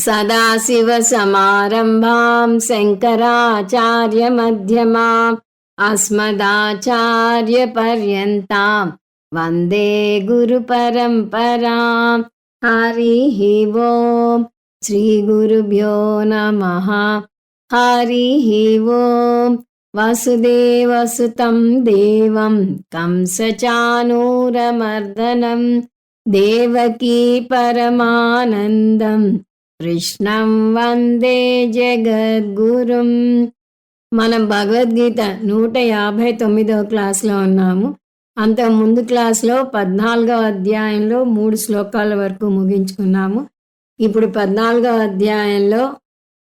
सदाशिवसमारम्भां शङ्कराचार्यमध्यमाम् अस्मदाचार्यपर्यन्तां वन्दे गुरुपरम्पराम्। हरिः ओम् श्रीगुरुभ्यो नमः। हरिः ओम् वसुदेवसुतं देवं कंसचाणूरमर्दनं देवकी परमानन्दं కృష్ణం వందే జగద్గురుం. మనం భగవద్గీత 159వ క్లాస్లో ఉన్నాము. ముందు క్లాస్లో 14వ అధ్యాయంలో 3 శ్లోకాల వరకు ముగించుకున్నాము. ఇప్పుడు 14వ అధ్యాయంలో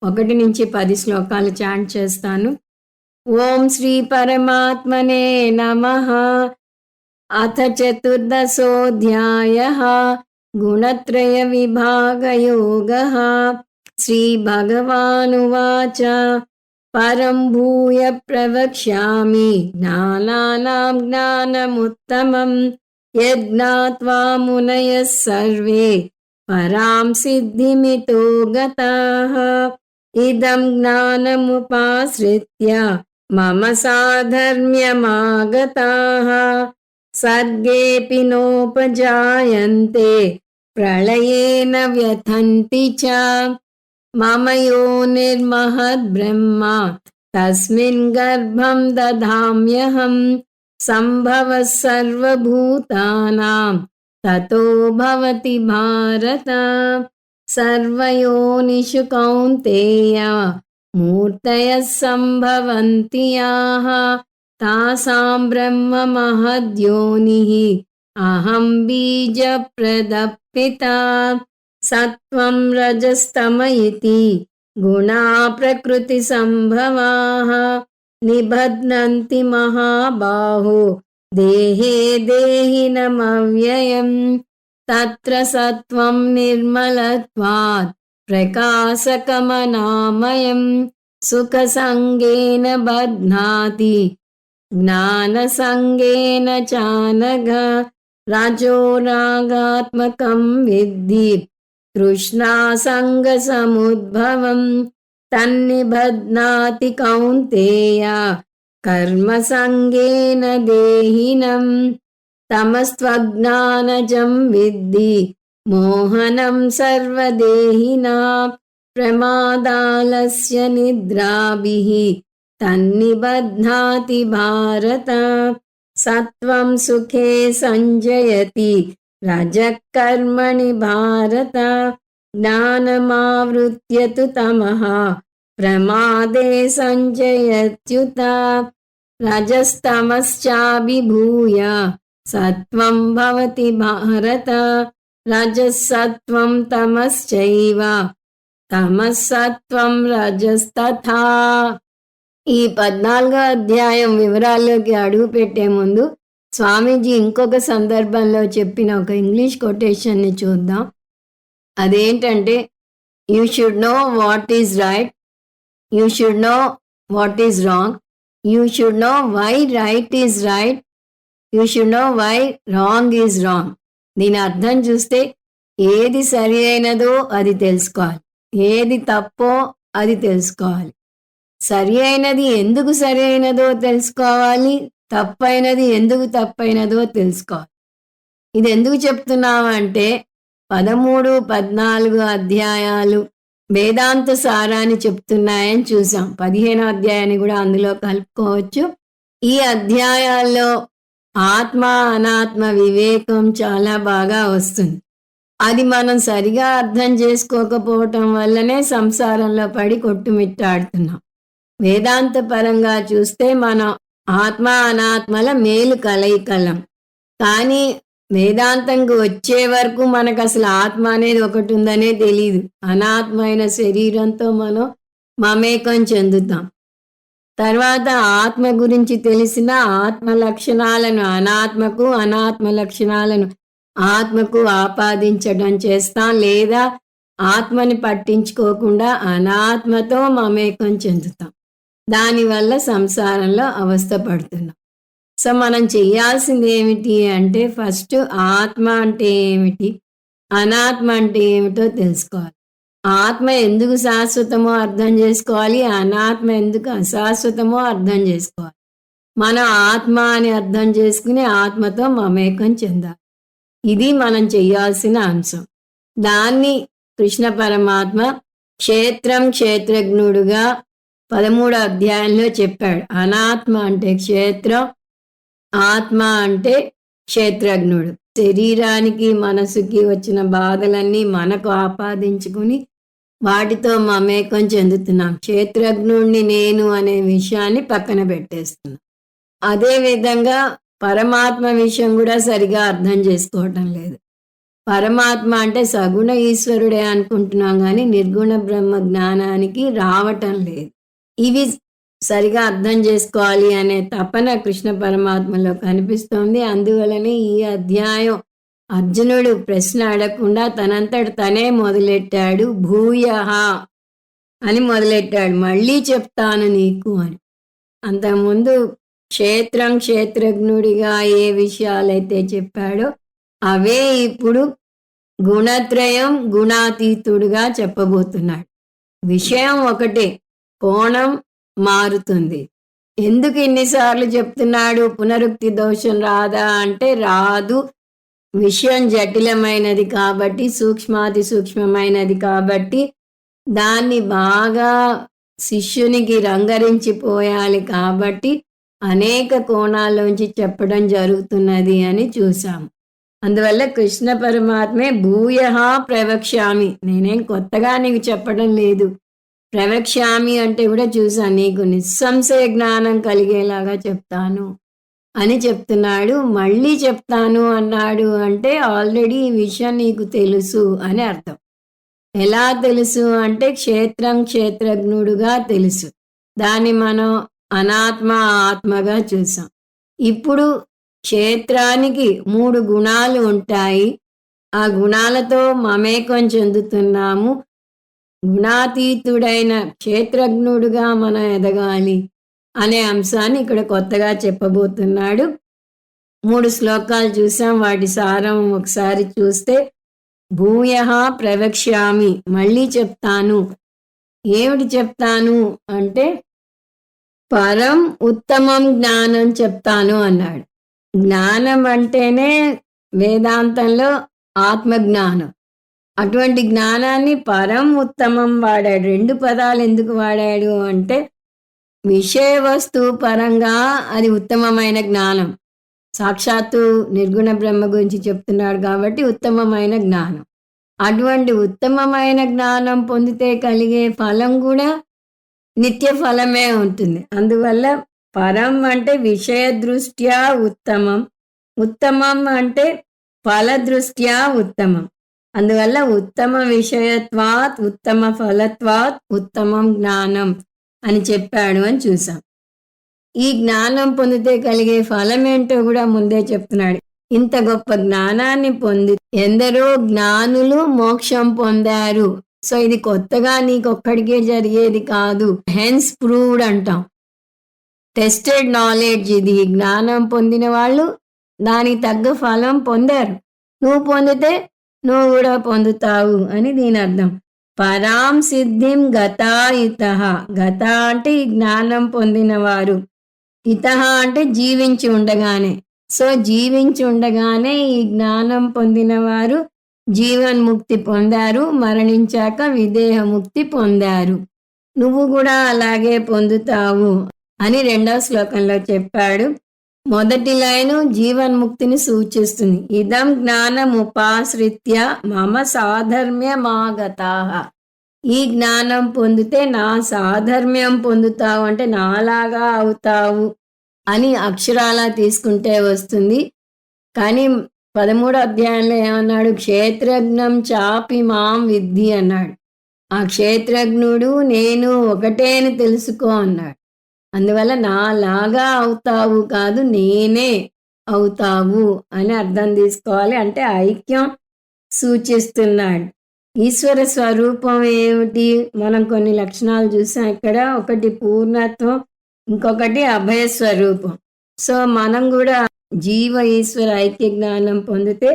1 నుంచి 10 శ్లోకాలు చాంట్ చేస్తాను. ఓం శ్రీ పరమాత్మనే నమః. అథ చతుర్దశోऽధ్యాయః గుణత్రయ విభాగయోగః. శ్రీభగవానువాచ పరం భూయ ప్రవక్ష్యామి జ్ఞానానాం జ్ఞానముత్తమం యజ్ఞాత్వా మునయః సర్వే పరాం సిద్ధిమితో గతాః. ఇదం జ్ఞానముపాశ్రిత్య మమ సాధర్మ్యమాగతాః. సర్గేపి నోపజాయంతే ప్రళయేన వ్యథంతి చ. మమ యోనిర్మహద్బ్రహ్మ తస్మిన్ గర్భం దధామ్యహం. సంభవః సర్వభూతానాం తతో భవతి భారత. సర్వయోనిషు కౌంతేయ మూర్తయః సంభవంతి యాః తాసాం బ్రహ్మ మహద్యోనిః అహం బీజప్రదపితా. సత్వం రజస్తమ ఇతి గుణా ప్రకృతి సంభవాః నిబధ్నంతి మహాబాహో దేహే దేహినమవ్యయం. తత్ర సత్వం నిర్మలత్వాత్ ప్రకాశకమనామయం సుఖసంగేన బధ్నాతి జ్ఞానసంగేన చానఘ. రజో రాగాత్మకం విద్ధి తృష్ణాసంగసముద్భవం తన్నిబధ్నాతి కౌంతేయ కర్మసంగేన దేహినం. తమస్త్వజ్ఞానజం విద్ధి మోహనం సర్వదేహినాం ప్రమాదాలస్య నిద్రాభిః తన్నిబధ్నాతి భారత. సత్వం సుఖే సంజయతి రజః కర్మణి భారత. జ్ఞానమావృత్య తు తమః ప్రమాదే సంజయత్యుత. రజస్తమశ్చాభిభూయ సత్వం భవతి భారత. రజస్సత్వం తమశ్చైవ తమస్సత్వం రజస్తథా. ఈ 14వ అధ్యాయం వివరాల్లోకి అడుగు పెట్టే ముందు స్వామీజీ ఇంకొక సందర్భంలో చెప్పిన ఒక ఇంగ్లీష్ కొటేషన్ని చూద్దాం. అదేంటంటే, you should know what is right, you should know what is wrong, you should know why right is right, you should know why wrong is wrong. దీని అర్థం చూస్తే ఏది సరి అయినదో అది తెలుసుకోవాలి, ఏది తప్పో అది తెలుసుకోవాలి. సరి అయినది ఎందుకు సరి అయినదో తెలుసుకోవాలి, తప్పైనది ఎందుకు తప్పైనదో తెలుసుకోవాలి. ఇది ఎందుకు చెప్తున్నామంటే 13, 14 అధ్యాయాలు వేదాంత సారాన్ని చెప్తున్నాయని చూసాం. 15వ అధ్యాయాన్ని కూడా అందులో కలుపుకోవచ్చు. ఈ అధ్యాయాల్లో ఆత్మ అనాత్మ వివేకం చాలా బాగా వస్తుంది. అది మనం సరిగా అర్థం చేసుకోకపోవటం వల్లనే సంసారంలో పడి కొట్టుమిట్టాడుతున్నాం. వేదాంత పరంగా చూస్తే మనం ఆత్మ అనాత్మల మేలు కలయికలం. కానీ వేదాంతంకి వచ్చే వరకు మనకు అసలు ఆత్మ అనేది ఒకటి ఉందనే తెలీదు. అనాత్మైన శరీరంతో మనం మమేకం చెందుతాం. తర్వాత ఆత్మ గురించి తెలిసిన ఆత్మ లక్షణాలను అనాత్మకు, అనాత్మ లక్షణాలను ఆత్మకు ఆపాదించడం చేస్తాం. లేదా ఆత్మని పట్టించుకోకుండా అనాత్మతో మమేకం చెందుతాం. దానివల్ల సంసారంలో అవస్థ పడుతున్నాం. సో మనం చేయాల్సింది ఏమిటి అంటే, ఫస్ట్ ఆత్మ అంటే ఏమిటి, అనాత్మ అంటే ఏమిటో తెలుసుకోవాలి. ఆత్మ ఎందుకు శాశ్వతమో అర్థం చేసుకోవాలి, అనాత్మ ఎందుకు అశాశ్వతమో అర్థం చేసుకోవాలి. మనం ఆత్మ అని అర్థం చేసుకుని ఆత్మతో మమేకం చెందాలి. ఇది మనం చెయ్యాల్సిన అంశం. దాన్ని కృష్ణ పరమాత్మ క్షేత్రం క్షేత్రజ్ఞుడుగా 13వ అధ్యాయంలో చెప్పాడు. అనాత్మ అంటే క్షేత్రం, ఆత్మ అంటే క్షేత్రజ్ఞుడు. శరీరానికి మనసుకి వచ్చిన బాధలన్నీ మనకు ఆపాదించుకుని వాటితో మమేకం చెందుతున్నాం. క్షేత్రజ్ఞుడిని నేను అనే విషయాన్ని పక్కన పెట్టేస్తున్నాం. అదేవిధంగా పరమాత్మ విషయం కూడా సరిగా అర్థం చేసుకోవటం లేదు. పరమాత్మ అంటే సగుణ ఈశ్వరుడే అనుకుంటున్నాం కానీ నిర్గుణ బ్రహ్మ జ్ఞానానికి రావటం లేదు. ఇవి సరిగా అర్థం చేసుకోవాలి అనే తపన కృష్ణ పరమాత్మలో కనిపిస్తోంది. అందువలనే ఈ అధ్యాయం అర్జునుడు ప్రశ్న అడగకుండా తనంతట తనే మొదలెట్టాడు. భూయః అని మొదలెట్టాడు, మళ్ళీ చెప్తాను నీకు అని. అంతకుముందు క్షేత్రం క్షేత్రజ్ఞుడిగా ఏ విషయాలైతే చెప్పాడో అవే ఇప్పుడు గుణత్రయం గుణాతీతుడుగా చెప్పబోతున్నాడు. విషయం ఒకటే, కోణం మారుతుంది. ఎందుకు ఇన్నిసార్లు చెప్తున్నాడు? పునరుక్తి దోషం రాదా అంటే రాదు. విషయం జటిలమైనది కాబట్టి, సూక్ష్మాతి సూక్ష్మమైనది కాబట్టి, దాన్ని బాగా శిష్యునికి రంగరించిపోయాలి కాబట్టి అనేక కోణాల్లోంచి చెప్పడం జరుగుతున్నది అని చూసాం. అందువల్ల కృష్ణ పరమాత్మే భూయః ప్రవక్ష్యామి, నేనేం కొత్తగా నీకు చెప్పడం లేదు, ప్రవక్ష్యామి అంటే కూడా చూసాను, నీకు నిస్సంశయ జ్ఞానం కలిగేలాగా చెప్తాను అని చెప్తున్నాడు. మళ్ళీ చెప్తాను అన్నాడు అంటే ఆల్రెడీ ఈ విషయం నీకు తెలుసు అని అర్థం. ఎలా తెలుసు అంటే క్షేత్రం క్షేత్రజ్ఞుడుగా తెలుసు. దాన్ని మనం అనాత్మ ఆత్మగా చూసాం. ఇప్పుడు క్షేత్రానికి 3 గుణాలు ఉంటాయి. ఆ గుణాలతో మమేకం చెందుతున్నాము. గుణాతీతుడైన క్షేత్రజ్ఞుడుగా మనం ఎదగాలి అనే అంశాన్ని ఇక్కడ కొత్తగా చెప్పబోతున్నాడు. 3 శ్లోకాలు చూసాం. వాటి సారం ఒకసారి చూస్తే, భూయః ప్రవక్ష్యామి, మళ్ళీ చెప్తాను. ఏమిటి చెప్తాను అంటే పరం ఉత్తమం జ్ఞానం చెప్తాను అన్నాడు. జ్ఞానం అంటేనే వేదాంతంలో ఆత్మజ్ఞానం. అటువంటి జ్ఞానాన్ని పరం ఉత్తమం వాడాడు. 2 పదాలు ఎందుకు వాడాడు అంటే విషయ వస్తువు పరంగా అది ఉత్తమమైన జ్ఞానం. సాక్షాత్తు నిర్గుణ బ్రహ్మ గురించి చెప్తున్నాడు కాబట్టి ఉత్తమమైన జ్ఞానం. అటువంటి ఉత్తమమైన జ్ఞానం పొందితే కలిగే ఫలం కూడా నిత్య ఫలమే ఉంటుంది. అందువల్ల పరం అంటే విషయ దృష్ట్యా ఉత్తమం, ఉత్తమం అంటే ఫల దృష్ట్యా ఉత్తమం. అందువల్ల ఉత్తమ విషయత్వాత్ ఉత్తమ ఫలత్వాత్ ఉత్తమం జ్ఞానం అని చెప్పాడు అని చూసాం. ఈ జ్ఞానం పొందితే కలిగే ఫలం ఏంటో కూడా ముందే చెప్తున్నాడు. ఇంత గొప్ప జ్ఞానాన్ని పొంది ఎందరో జ్ఞానులు మోక్షం పొందారు. సో ఇది కొత్తగా నీకొక్కడికే జరిగేది కాదు. హెన్స్ ప్రూవ్డ్ అంటాం. టెస్టెడ్ నాలెడ్జ్ ఇది. జ్ఞానం పొందిన వాళ్ళు దానికి తగ్గ ఫలం పొందారు. నువ్వు పొందితే నువ్వు కూడా పొందుతావు అని దీని అర్థం. పరాం సిద్ధిం గతా ఇతః. గత అంటే ఈ జ్ఞానం పొందిన వారు, ఇతః అంటే జీవించి ఉండగానే. సో జీవించి ఉండగానే ఈ జ్ఞానం పొందిన వారు జీవన్ముక్తి పొందారు, మరణించాక విదేహముక్తి పొందారు. నువ్వు కూడా అలాగే పొందుతావు అని 2వ శ్లోకంలో చెప్పాడు. మొదటి లైను జీవన్ముక్తిని సూచిస్తుంది. ఇదం జ్ఞానం ఉపాశ్రిత్య మమ సాధర్మ్యమాగతాః. ఈ జ్ఞానం పొందితే నా సాధర్మ్యం పొందుతావు అంటే నాలాగా అవుతావు అని అక్షరాలా తీసుకుంటే వస్తుంది. కానీ 13వ అధ్యాయంలో ఏమన్నాడు? క్షేత్రజ్ఞం చాపి మాం విద్ధి అన్నాడు. ఆ క్షేత్రజ్ఞుడు నేను ఒకటే అని తెలుసుకో అన్నాడు. అందువల్ల నాలాగా అవుతావు కాదు, నేనే అవుతావు అని అర్థం తీసుకోవాలి. అంటే ఐక్యం సూచిస్తున్నాడు. ఈశ్వర స్వరూపం ఏమిటి? మనం కొన్ని లక్షణాలు చూసాం ఇక్కడ. ఒకటి పూర్ణత్వం, ఇంకొకటి అభయ స్వరూపం. సో మనం కూడా జీవ ఈశ్వర ఐక్య జ్ఞానం పొందితే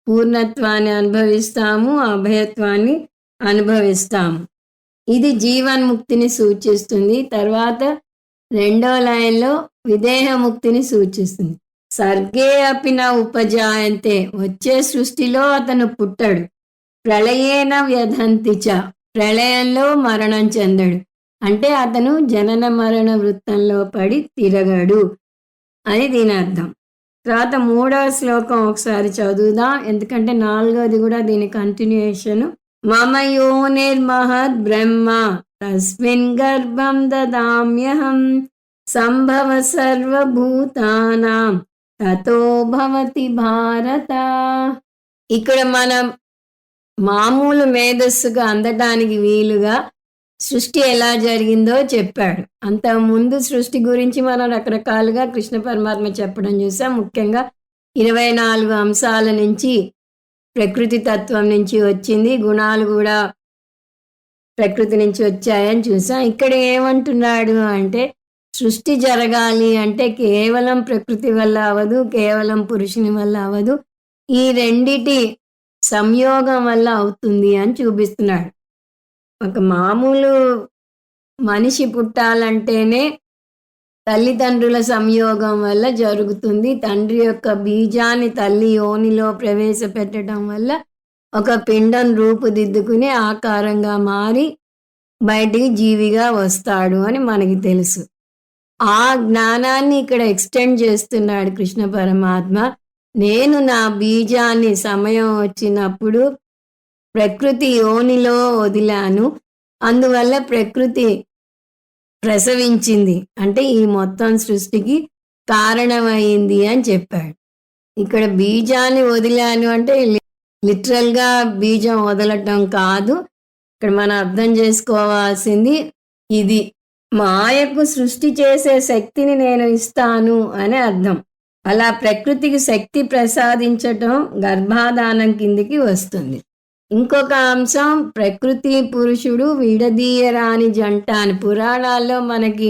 పూర్ణత్వాన్ని అనుభవిస్తాము, అభయత్వాన్ని అనుభవిస్తాము. ఇది జీవన్ముక్తిని సూచిస్తుంది. తర్వాత రెండో లైన్లో విదేహముక్తిని సూచిస్తుంది. సర్గే అపి న ఉపజాయంతే, వచ్చే సృష్టిలో అతను పుట్టడు. ప్రళయేన వ్యధంతి చ, ప్రళయంలో మరణం చెందడు. అంటే అతను జనన మరణ వృత్తంలో పడి తిరగడు అని దీని అర్థం. తర్వాత మూడవ శ్లోకం ఒకసారి చదువుదాం, ఎందుకంటే నాలుగవది కూడా దీని కంటిన్యూయేషన్. మమ యోనిర్మహద్ బ్రహ్మ తస్మిన్ గర్భం దదామ్యహం సంభవ సర్వభూతానాం తతో భవతి భారత. ఇక్కడ మనం మామూలు మేధస్సుగా అందటానికి వీలుగా సృష్టి ఎలా జరిగిందో చెప్పాడు. అంతకుముందు సృష్టి గురించి మనం రకరకాలుగా కృష్ణ పరమాత్మ చెప్పడం చూసాం. ముఖ్యంగా 24 అంశాల నుంచి ప్రకృతి తత్వం నుంచి వచ్చింది, గుణాలు కూడా ప్రకృతి నుంచి వచ్చాయని చూసాం. ఇక్కడ ఏమంటున్నాడు అంటే సృష్టి జరగాలి అంటే కేవలం ప్రకృతి వల్ల అవ్వదు, కేవలం పురుషుని వల్ల అవ్వదు, ఈ రెండిటి సంయోగం వల్ల అవుతుంది అని చూపిస్తున్నాడు. ఒక మామూలు మనిషి పుట్టాలంటేనే తల్లిదండ్రుల సంయోగం వల్ల జరుగుతుంది. తండ్రి యొక్క బీజాన్ని తల్లి యోనిలో ప్రవేశపెట్టడం వల్ల ఒక పిండం రూపుదిద్దుకుని ఆకారంగా మారి బయటికి జీవిగా వస్తాడు అని మనకి తెలుసు. ఆ జ్ఞానాన్ని ఇక్కడ ఎక్స్టెండ్ చేస్తున్నాడు కృష్ణ పరమాత్మ. నేను నా బీజాన్ని సమయం వచ్చినప్పుడు ప్రకృతి యోనిలో వదిలాను, అందువల్ల ప్రకృతి ప్రసవించింది, అంటే ఈ మొత్తం సృష్టికి కారణమైంది అని చెప్పాడు. ఇక్కడ బీజాన్ని వదిలాను అంటే లిటరల్గా బీజం వదలటం కాదు. ఇక్కడ మనం అర్థం చేసుకోవాల్సింది ఇది, మాయకు సృష్టి చేసే శక్తిని నేను ఇస్తాను అని అర్థం. అలా ప్రకృతికి శక్తి ప్రసాదించటం గర్భాధానం కిందికి వస్తుంది. ఇంకొక అంశం, ప్రకృతి పురుషుడు విడదీయరాని జంట అని పురాణాల్లో మనకి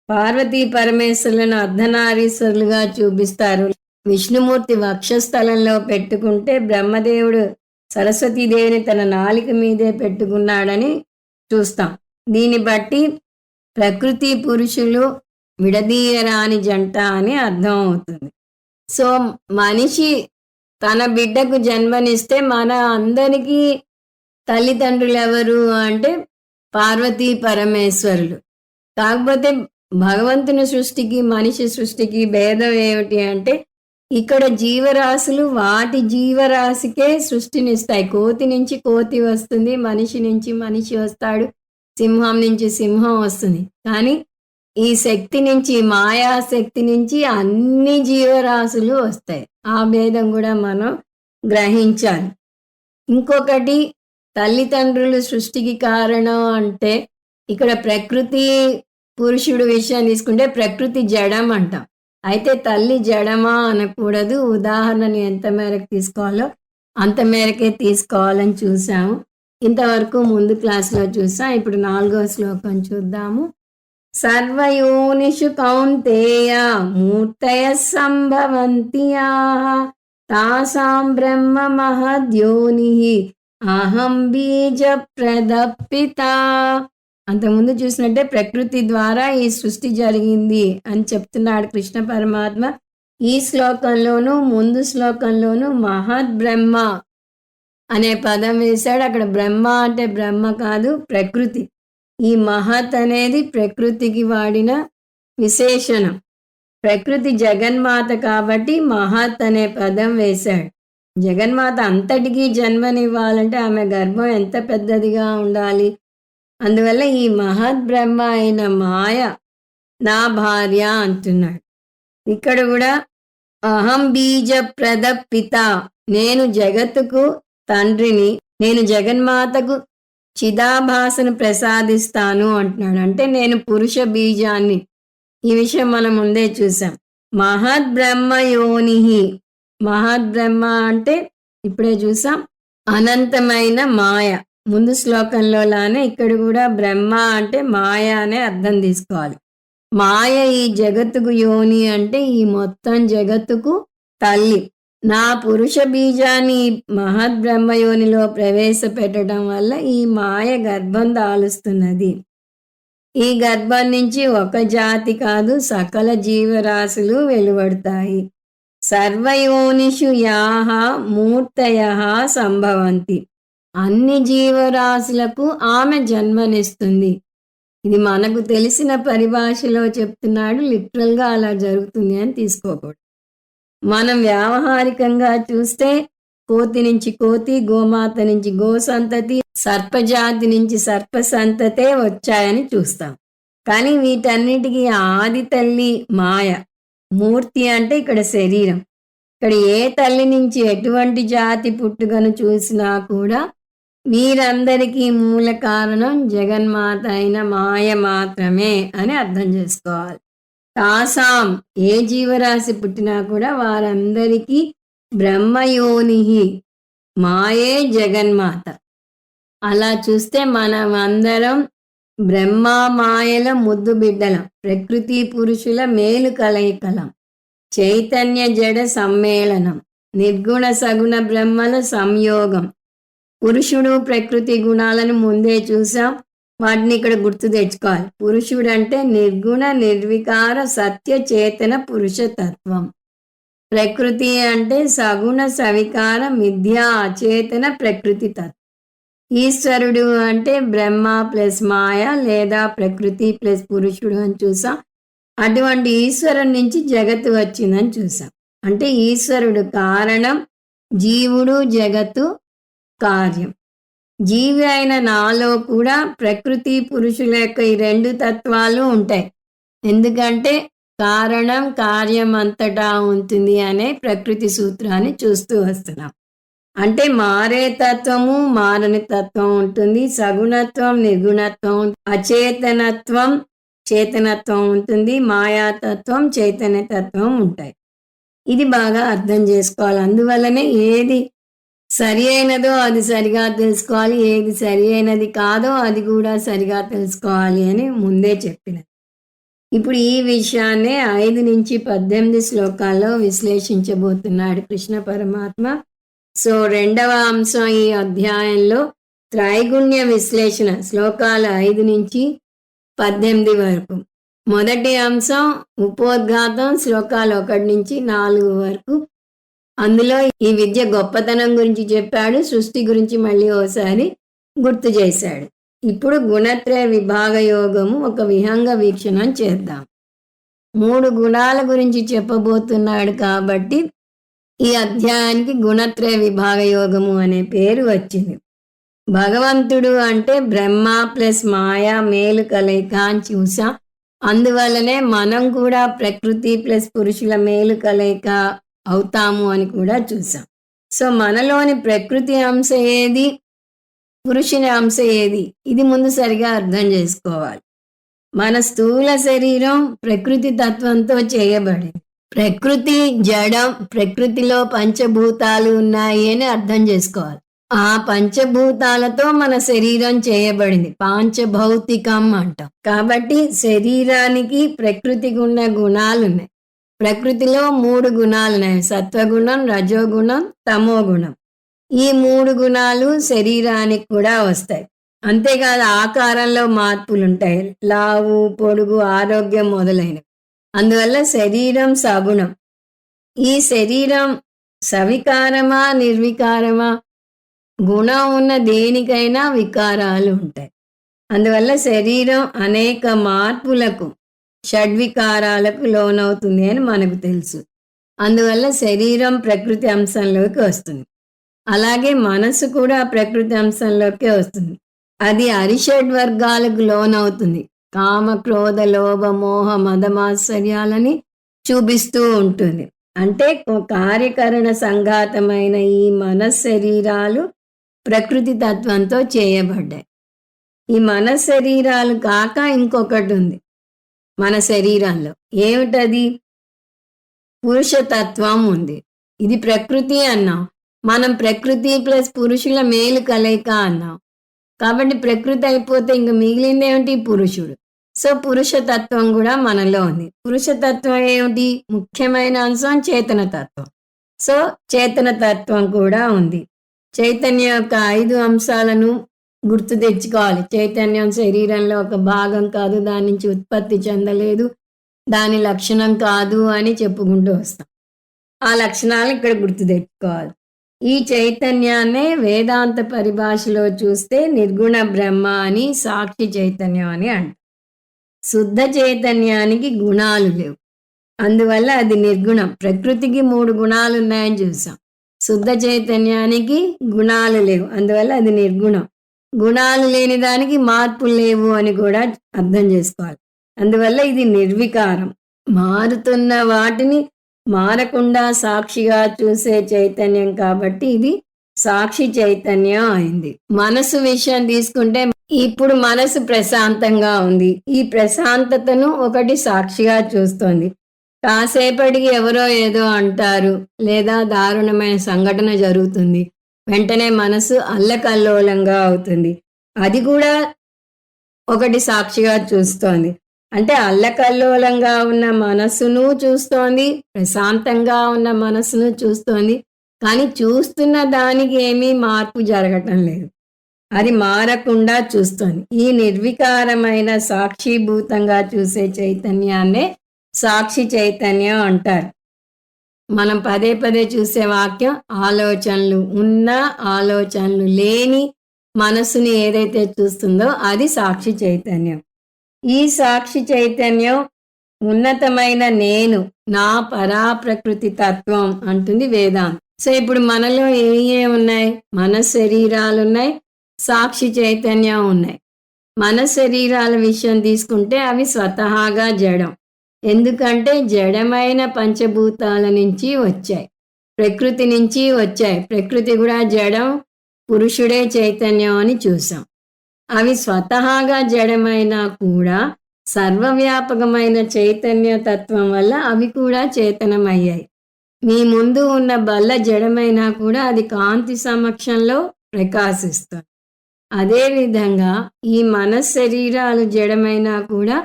పార్వతీ పరమేశ్వరులను అర్ధనారీశ్వరులుగా చూపిస్తారు. విష్ణుమూర్తి వక్షస్థలంలో పెట్టుకుంటే బ్రహ్మదేవుడు సరస్వతీదేవిని తన నాలిక మీదే పెట్టుకున్నాడని చూస్తాం. దీన్ని బట్టి ప్రకృతి పురుషులు విడదీయరాని జంట అని అర్థం అవుతుంది. సో మనిషి తన బిడ్డకు జన్మనిస్తే మన అందరికీ తల్లిదండ్రులు ఎవరు అంటే పార్వతీ పరమేశ్వరులు. కాకపోతే భగవంతుని సృష్టికి మనిషి సృష్టికి భేదం ఏమిటి అంటే ఇక్కడ జీవరాశులు వాటి జీవరాశికే సృష్టినిస్తాయి. కోతి నుంచి కోతి వస్తుంది, మనిషి నుంచి మనిషి వస్తాడు, సింహం నుంచి సింహం వస్తుంది. కానీ ఈ శక్తి నుంచి, మాయాశక్తి నుంచి అన్ని జీవరాశులు వస్తాయి. ఆ భేదం కూడా మనం గ్రహించాలి. ఇంకొకటి, తల్లిదండ్రులు సృష్టికి కారణం అంటే ఇక్కడ ప్రకృతి పురుషుడు విషయం తీసుకుంటే ప్రకృతి జడం అంటాం. అయితే తల్లి జడమా అనకూడదు. ఉదాహరణని ఎంత మేరకు తీసుకోవాలో అంత మేరకే తీసుకోవాలని చూసాము. ఇంతవరకు ముందు క్లాస్లో చూసాం. ఇప్పుడు 4వ శ్లోకం చూద్దాము. సర్వయోనిషు కౌంతేయ మూర్తయ సంభవంతి తాసాం బ్రహ్మ మహద్యోని అహం బీజ ప్రదపిత. అంతకుముందు చూసినట్టే ప్రకృతి ద్వారా ఈ సృష్టి జరిగింది అని చెప్తున్నాడు కృష్ణ పరమాత్మ. ఈ శ్లోకంలోనూ ముందు శ్లోకంలోనూ మహద్ బ్రహ్మ అనే పదం వేశాడు. అక్కడ బ్రహ్మ అంటే బ్రహ్మ కాదు, ప్రకృతి. ఈ మహత్ అనేది ప్రకృతికి వాడిన విశేషణం. ప్రకృతి జగన్మాత కాబట్టి మహత్ అనే పదం వేశాడు. జగన్మాత అంతటికీ జన్మనివ్వాలంటే ఆమె గర్భం ఎంత పెద్దదిగా ఉండాలి. అందువల్ల ఈ మహద్ బ్రహ్మ అయిన మాయ నా భార్య అంటున్నాడు. ఇక్కడ కూడా అహం బీజ ప్రదపిత, నేను జగత్తుకు తండ్రిని, నేను జగన్మాతకు చిదాభాసను ప్రసాదిస్తాను అంటున్నాడు. అంటే నేను పురుష బీజాన్ని. ఈ విషయం మనం ముందే చూసాం. మహద్ బ్రహ్మ యోనిహి, మహద్ బ్రహ్మ అంటే ఇప్పుడే చూసాం అనంతమైన మాయ. ముందు శ్లోకంలో లానే ఇక్కడ కూడా బ్రహ్మ అంటే మాయ అనే అర్థం తీసుకోవాలి. మాయ ఈ జగత్తుకు యోని అంటే ఈ మొత్తం జగత్తుకు తల్లి. నా పురుష బీజాన్ని మహద్బ్రహ్మయోనిలో ప్రవేశపెట్టడం వల్ల ఈ మాయ గర్భం దాలుస్తున్నది. ఈ గర్భం నుంచి ఒక జాతి కాదు, సకల జీవరాశులు వెలువడతాయి. సర్వయోనిషు యాహ మూర్తయః సంభవంతి. అన్ని జీవరాశులకు ఆమె జన్మనిస్తుంది. ఇది మనకు తెలిసిన పరిభాషలో చెప్తున్నాడు, లిటరల్గా అలా జరుగుతుంది అని తీసుకోకూడదు. మనం వ్యావహారికంగా చూస్తే కోతి నుంచి కోతి, గోమాత నుంచి గోసంతతి, సర్పజాతి నుంచి సర్ప సంతతే వచ్చాయని చూస్తాం. కానీ వీటన్నిటికీ ఆది తల్లి మాయ. మూర్తి అంటే ఇక్కడ శరీరం. ఇక్కడ ఏ తల్లి నుంచి ఎటువంటి జాతి పుట్టుకను చూసినా కూడా వీరందరికీ మూల కారణం జగన్మాత అయిన మాయ మాత్రమే అని అర్థం చేసుకోవాలి. తాసాం, ఏ జీవరాశి పుట్టినా కూడా వారందరికీ బ్రహ్మయోనిహి, మాయే జగన్మాత. అలా చూస్తే మనం అందరం బ్రహ్మ మాయల ముద్దు బిడ్డలం, ప్రకృతి పురుషుల మేలు కలయికలం, చైతన్య జడ సమ్మేళనం, నిర్గుణ సగుణ బ్రహ్మల సంయోగం. పురుషుడు ప్రకృతి గుణాలను ముందే చూసాం, వాటిని ఇక్కడ గుర్తు తెచ్చుకోవాలి. పురుషుడు అంటే నిర్గుణ నిర్వికార సత్య చేతన పురుషతత్వం. ప్రకృతి అంటే సగుణ సవికార మిథ్యా అచేతన ప్రకృతి తత్వం. ఈశ్వరుడు అంటే బ్రహ్మ ప్లస్ మాయ లేదా ప్రకృతి ప్లస్ పురుషుడు అని చూసాం. అటువంటి ఈశ్వరుడి నుంచి జగత్తు వచ్చిందని చూసాం. అంటే ఈశ్వరుడు కారణం, జీవుడు జగత్తు కార్యం. జీవి అయిన నాలో కూడా ప్రకృతి పురుషుల యొక్క ఈ రెండు తత్వాలు ఉంటాయి. ఎందుకంటే కారణం కార్యం అంతటా ఉంటుంది అనే ప్రకృతి సూత్రాన్ని చూస్తూ వస్తున్నాం. అంటే మారే తత్వము మారని తత్వం ఉంటుంది, సగుణత్వం నిర్గుణత్వం, అచేతనత్వం చేతనత్వం ఉంటుంది, మాయాతత్వం చైతన్యతత్వం ఉంటాయి. ఇది బాగా అర్థం చేసుకోవాలి. అందువల్లనే ఏది సరి అయినదో అది సరిగా తెలుసుకోవాలి, ఏది సరి అయినది కాదో అది కూడా సరిగా తెలుసుకోవాలి అని ముందే చెప్పినది. ఇప్పుడు ఈ విషయాన్నే 5 నుంచి 18 శ్లోకాల్లో విశ్లేషించబోతున్నాడు కృష్ణ పరమాత్మ. సో 2వ అంశం ఈ అధ్యాయంలో త్రైగుణ్య విశ్లేషణ, శ్లోకాలు 5 నుంచి 18 వరకు. మొదటి అంశం ఉపోద్ఘాతం, శ్లోకాలు 1 నుంచి 4 వరకు. అందులో ఈ విద్య గొప్పతనం గురించి చెప్పాడు, సృష్టి గురించి మళ్ళీ ఓసారి గుర్తు చేశాడు. ఇప్పుడు గుణత్రయ విభాగ యోగము ఒక విహంగ వీక్షణం చేద్దాం. 3 గుణాల గురించి చెప్పబోతున్నాడు కాబట్టి ఈ అధ్యాయానికి గుణత్రయ విభాగ యోగము అనే పేరు వచ్చింది. భగవంతుడు అంటే బ్రహ్మ ప్లస్ మాయా మేలు కలయిక అని చూసాం. అందువల్లనే మనం కూడా ప్రకృతి ప్లస్ పురుషుల మేలు కలయిక అవుతాము అని కూడా చూసాం. సో మనలోని ప్రకృతి అంశ ఏది, పురుషుని అంశ ఏది, ఇది ముందు సరిగా అర్థం చేసుకోవాలి. మన స్థూల శరీరం ప్రకృతి తత్వంతో చేయబడింది. ప్రకృతి జడం, ప్రకృతిలో పంచభూతాలు ఉన్నాయి అని అర్థం చేసుకోవాలి. ఆ పంచభూతాలతో మన శరీరం చేయబడింది, పాంచభౌతికం అంటాం. కాబట్టి శరీరానికి ప్రకృతికి ఉన్న గుణాలు ఉన్నాయి. ప్రకృతిలో 3 గుణాలు ఉన్నాయి, సత్వగుణం, రజోగుణం, తమోగుణం. ఈ 3 గుణాలు శరీరానికి కూడా వస్తాయి. అంతేకాదు ఆకారంలో మార్పులు ఉంటాయి, లావు పొడుగు ఆరోగ్యం మొదలైనవి. అందువల్ల శరీరం సగుణం. ఈ శరీరం సవికారమా నిర్వికారమా? గుణం ఉన్న దేనికైనా వికారాలు ఉంటాయి. అందువల్ల శరీరం అనేక మార్పులకు, షడ్వికారాలకు లోనవుతుంది అని మనకు తెలుసు. అందువల్ల శరీరం ప్రకృతి అంశంలోకి వస్తుంది. అలాగే మనసు కూడా ప్రకృతి అంశంలోకే వస్తుంది. అది అరిషడ్ వర్గాలకు లోనవుతుంది. కామ క్రోధ లోభ మోహ మదమాశ్చర్యాలని చూపిస్తూ ఉంటుంది. అంటే కార్యకరణ సంఘాతమైన ఈ మనశరీరాలు ప్రకృతి తత్వంతో చేయబడ్డాయి. ఈ మనశరీరాలు కాక ఇంకొకటి ఉంది మన శరీరంలో. ఏమిటది? పురుషతత్వం ఉంది. ఇది ప్రకృతి అన్నాం. మనం ప్రకృతి ప్లస్ పురుషుల మేలు కలయిక అన్నాం. కాబట్టి ప్రకృతి అయిపోతే ఇంక మిగిలింది ఏమిటి? పురుషుడు. సో పురుషతత్వం కూడా మనలో ఉంది. పురుషతత్వం ఏమిటి? ముఖ్యమైన అంశం చేతనతత్వం. సో చేతన తత్వం కూడా ఉంది. చైతన్యం యొక్క 5 అంశాలను గుర్తు తెచ్చుకోవాలి. చైతన్యం శరీరంలో ఒక భాగం కాదు, దాని నుంచి ఉత్పత్తి చెందలేదు, దాని లక్షణం కాదు అని చెప్పుకుంటూ వస్తాం. ఆ లక్షణాలు ఇక్కడ గుర్తు తెచ్చుకోవాలి. ఈ చైతన్యాన్నే వేదాంత పరిభాషలో చూస్తే నిర్గుణ బ్రహ్మ అని, సాక్షి చైతన్యం అని అంటారు. శుద్ధ చైతన్యానికి గుణాలు లేవు, అందువల్ల అది నిర్గుణం. ప్రకృతికి 3 గుణాలు ఉన్నాయని చూసాం. శుద్ధ చైతన్యానికి గుణాలు లేవు, అందువల్ల అది నిర్గుణం. గుణాలు లేని దానికి మార్పులు లేవు అని కూడా అర్థం చేసుకోవాలి. అందువల్ల ఇది నిర్వికారం. మారుతున్న వాటిని మారకుండా సాక్షిగా చూసే చైతన్యం కాబట్టి ఇది సాక్షి చైతన్యం అయింది. మనసు విషయం తీసుకుంటే ఇప్పుడు మనసు ప్రశాంతంగా ఉంది. ఈ ప్రశాంతతను ఒకటి సాక్షిగా చూస్తోంది. కాసేపటికి ఎవరో ఏదో అంటారు లేదా దారుణమైన సంఘటన జరుగుతుంది, వెంటనే మనసు అల్లకల్లోలంగా అవుతుంది. అది కూడా ఒకటి సాక్షిగా చూస్తోంది. అంటే అల్లకల్లోలంగా ఉన్న మనసును చూస్తోంది, ప్రశాంతంగా ఉన్న మనసును చూస్తోంది. కానీ చూస్తున్న దానికి ఏమీ మార్పు జరగటం లేదు, అది మారకుండా చూస్తోంది. ఈ నిర్వికారమైన సాక్షిభూతంగా చూసే చైతన్యాన్నే సాక్షి చైతన్యం అంటారు. మనం పదే పదే చూసే వాక్యం ఆలోచనలు ఉన్న, ఆలోచనలు లేని మనసుని ఏదైతే చూస్తుందో అది సాక్షి చైతన్యం. ఈ సాక్షి చైతన్యం ఉన్నతమైన నేను, నా పరాప్రకృతి తత్వం అంటుంది వేదాంతం. సో ఇప్పుడు మనలో ఏ ఉన్నాయి? మన శరీరాలు ఉన్నాయి, సాక్షి చైతన్యం ఉన్నాయి. మన శరీరాల విషయం తీసుకుంటే అవి స్వతహాగా జడం. ఎందుకంటే జడమైన పంచభూతాల నుంచి వచ్చాయి, ప్రకృతి నుంచి వచ్చాయి. ప్రకృతి కూడా జడం, పురుషుడే చైతన్యం అని చూసాం. అవి స్వతహాగా జడమైనా కూడా సర్వవ్యాపకమైన చైతన్య తత్వం వల్ల అవి కూడా చేతనమయ్యాయి. మీ ముందు ఉన్న బల్ల జడమైనా కూడా అది కాంతి సమక్షంలో ప్రకాశిస్తుంది. అదేవిధంగా ఈ మనశరీరాలు జడమైనా కూడా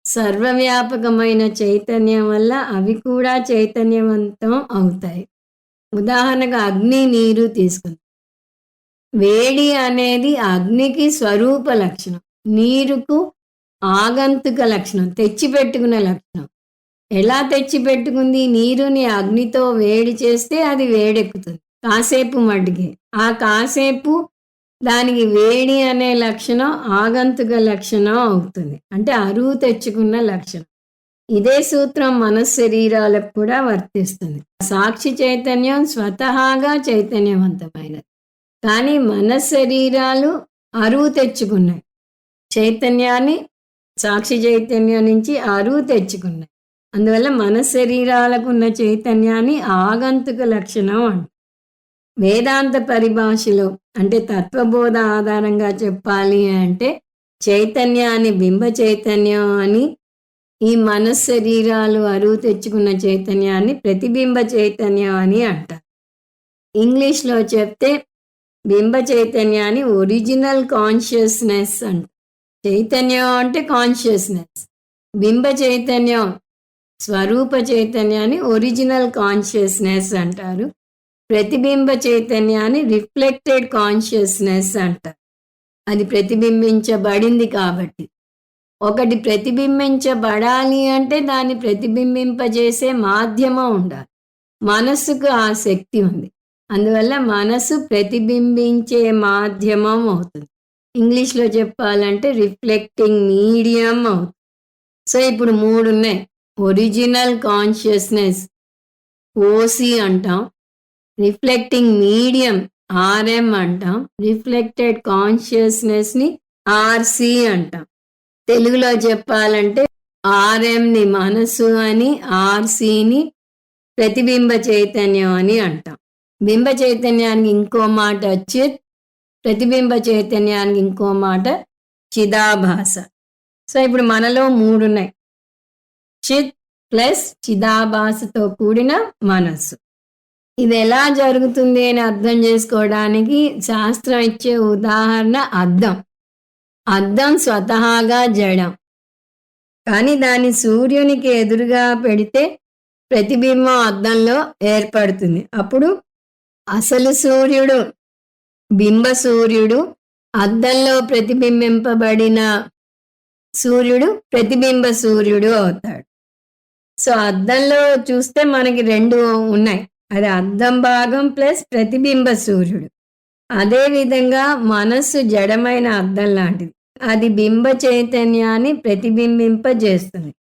సర్వవ్యాపకమైన చైతన్యం వల్ల అవి కూడా చైతన్యవంతం అవుతాయి. ఉదాహరణగా అగ్ని, నీరు తీసుకుందాం. వేడి అనేది అగ్నికి స్వరూప లక్షణం, నీరుకు ఆగంతుక లక్షణం, తెచ్చిపెట్టుకునే లక్షణం. ఎలా తెచ్చిపెట్టుకుంది? నీరుని అగ్నితో వేడి చేస్తే అది వేడెక్కుతుంది కాసేపు మడ్డికి. ఆ కాసేపు దానికి వేడి అనే లక్షణం ఆగంతుక లక్షణం అవుతుంది, అంటే అరువు తెచ్చుకున్న లక్షణం. ఇదే సూత్రం మన శరీరాలకు కూడా వర్తిస్తుంది. సాక్షి చైతన్యం స్వతహాగా చైతన్యవంతమైనది, కానీ మన శరీరాలు అరువు తెచ్చుకున్నాయి. చైతన్యాన్ని సాక్షి చైతన్యం నుంచి అరువు తెచ్చుకున్నాయి. అందువల్ల మన శరీరాలకు ఉన్న చైతన్యాన్ని ఆగంతుక లక్షణం అంట. వేదాంత పరిభాషలో అంటే తత్వబోధ ఆధారంగా చెప్పాలి అంటే చైతన్యాన్ని బింబ చైతన్యం అని, ఈ మనశరీరాలు అరువు తెచ్చుకున్న చైతన్యాన్ని ప్రతిబింబ చైతన్యం అని అంటారు. ఇంగ్లీష్లో చెప్తే బింబ చైతన్యాన్ని ఒరిజినల్ కాన్షియస్నెస్ అంట. చైతన్యం అంటే కాన్షియస్నెస్, బింబ చైతన్యం స్వరూప చైతన్యాన్ని ఒరిజినల్ కాన్షియస్నెస్ అంటారు. ప్రతిబింబ చైతన్యాన్ని రిఫ్లెక్టెడ్ కాన్షియస్నెస్ అంటారు. అది ప్రతిబింబించబడింది కాబట్టి. ఒకటి ప్రతిబింబించబడాలి అంటే దాన్ని ప్రతిబింబింపజేసే మాధ్యమం ఉండాలి. మనస్సుకు ఆ శక్తి ఉంది, అందువల్ల మనసు ప్రతిబింబించే మాధ్యమం అవుతుంది. ఇంగ్లీష్లో చెప్పాలంటే రిఫ్లెక్టింగ్ మీడియం అవుతుంది. సో ఇప్పుడు 3 ఉన్నాయి. ఒరిజినల్ కాన్షియస్నెస్ ఓసి అంటాం, రిఫ్లెక్టింగ్ మీడియం ఆర్ఎం అంటాం, రిఫ్లెక్టెడ్ కాన్షియస్నెస్ని ఆర్సి అంటాం. తెలుగులో చెప్పాలంటే ఆర్ఎంని మనసు అని, ఆర్సిని ప్రతిబింబ చైతన్యం అని అంటాం. బింబ చైతన్యానికి ఇంకో మాట చిత్, ప్రతిబింబ చైతన్యానికి ఇంకో మాట చిదాభాస. సో ఇప్పుడు మనలో 3 ఉన్నాయి. చిత్ ప్లస్ చిదాభాసతో కూడిన మనస్సు. ఇది ఎలా జరుగుతుంది అని అర్థం చేసుకోవడానికి శాస్త్రం ఇచ్చే ఉదాహరణ అద్దం. అద్దం స్వతహాగా జడం, కానీ దాన్ని సూర్యునికి ఎదురుగా పెడితే ప్రతిబింబం అద్దంలో ఏర్పడుతుంది. అప్పుడు అసలు సూర్యుడు బింబ సూర్యుడు, అద్దంలో ప్రతిబింబింపబడిన సూర్యుడు ప్రతిబింబ సూర్యుడు అవుతాడు. సో అద్దంలో చూస్తే మనకి 2 ఉన్నాయి. అది అద్దం భాగం ప్లస్ ప్రతిబింబ సూర్యుడు. అదేవిధంగా మనస్సు జడమైన అద్దం లాంటిది. అది బింబ చైతన్యాన్ని ప్రతిబింబింపజేస్తుంది.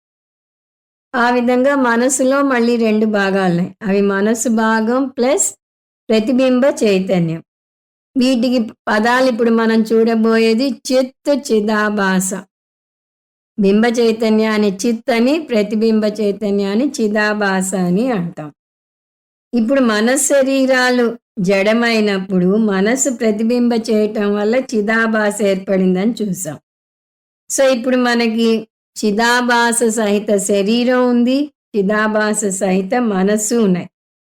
ఆ విధంగా మనస్సులో మళ్ళీ 2 భాగాలున్నాయి. అవి మనస్సు భాగం ప్లస్ ప్రతిబింబ చైతన్యం. వీటికి పదాలు ఇప్పుడు మనం చూడబోయేది చిత్, చిదాభాస. బింబ చైతన్యాన్ని చిత్ అని, ప్రతిబింబ చైతన్యాన్ని చిదాభాస అని అంటాం. ఇప్పుడు మనశ్శరీరాలు జడమైనప్పుడు మనస్సు ప్రతిబింబ చేయటం వల్ల చిదాభాస ఏర్పడిందని చూసాం. సో ఇప్పుడు మనకి చిదాభాస సహిత శరీరం ఉంది, చిదాభాస సహిత మనస్సు ఉన్నాయి.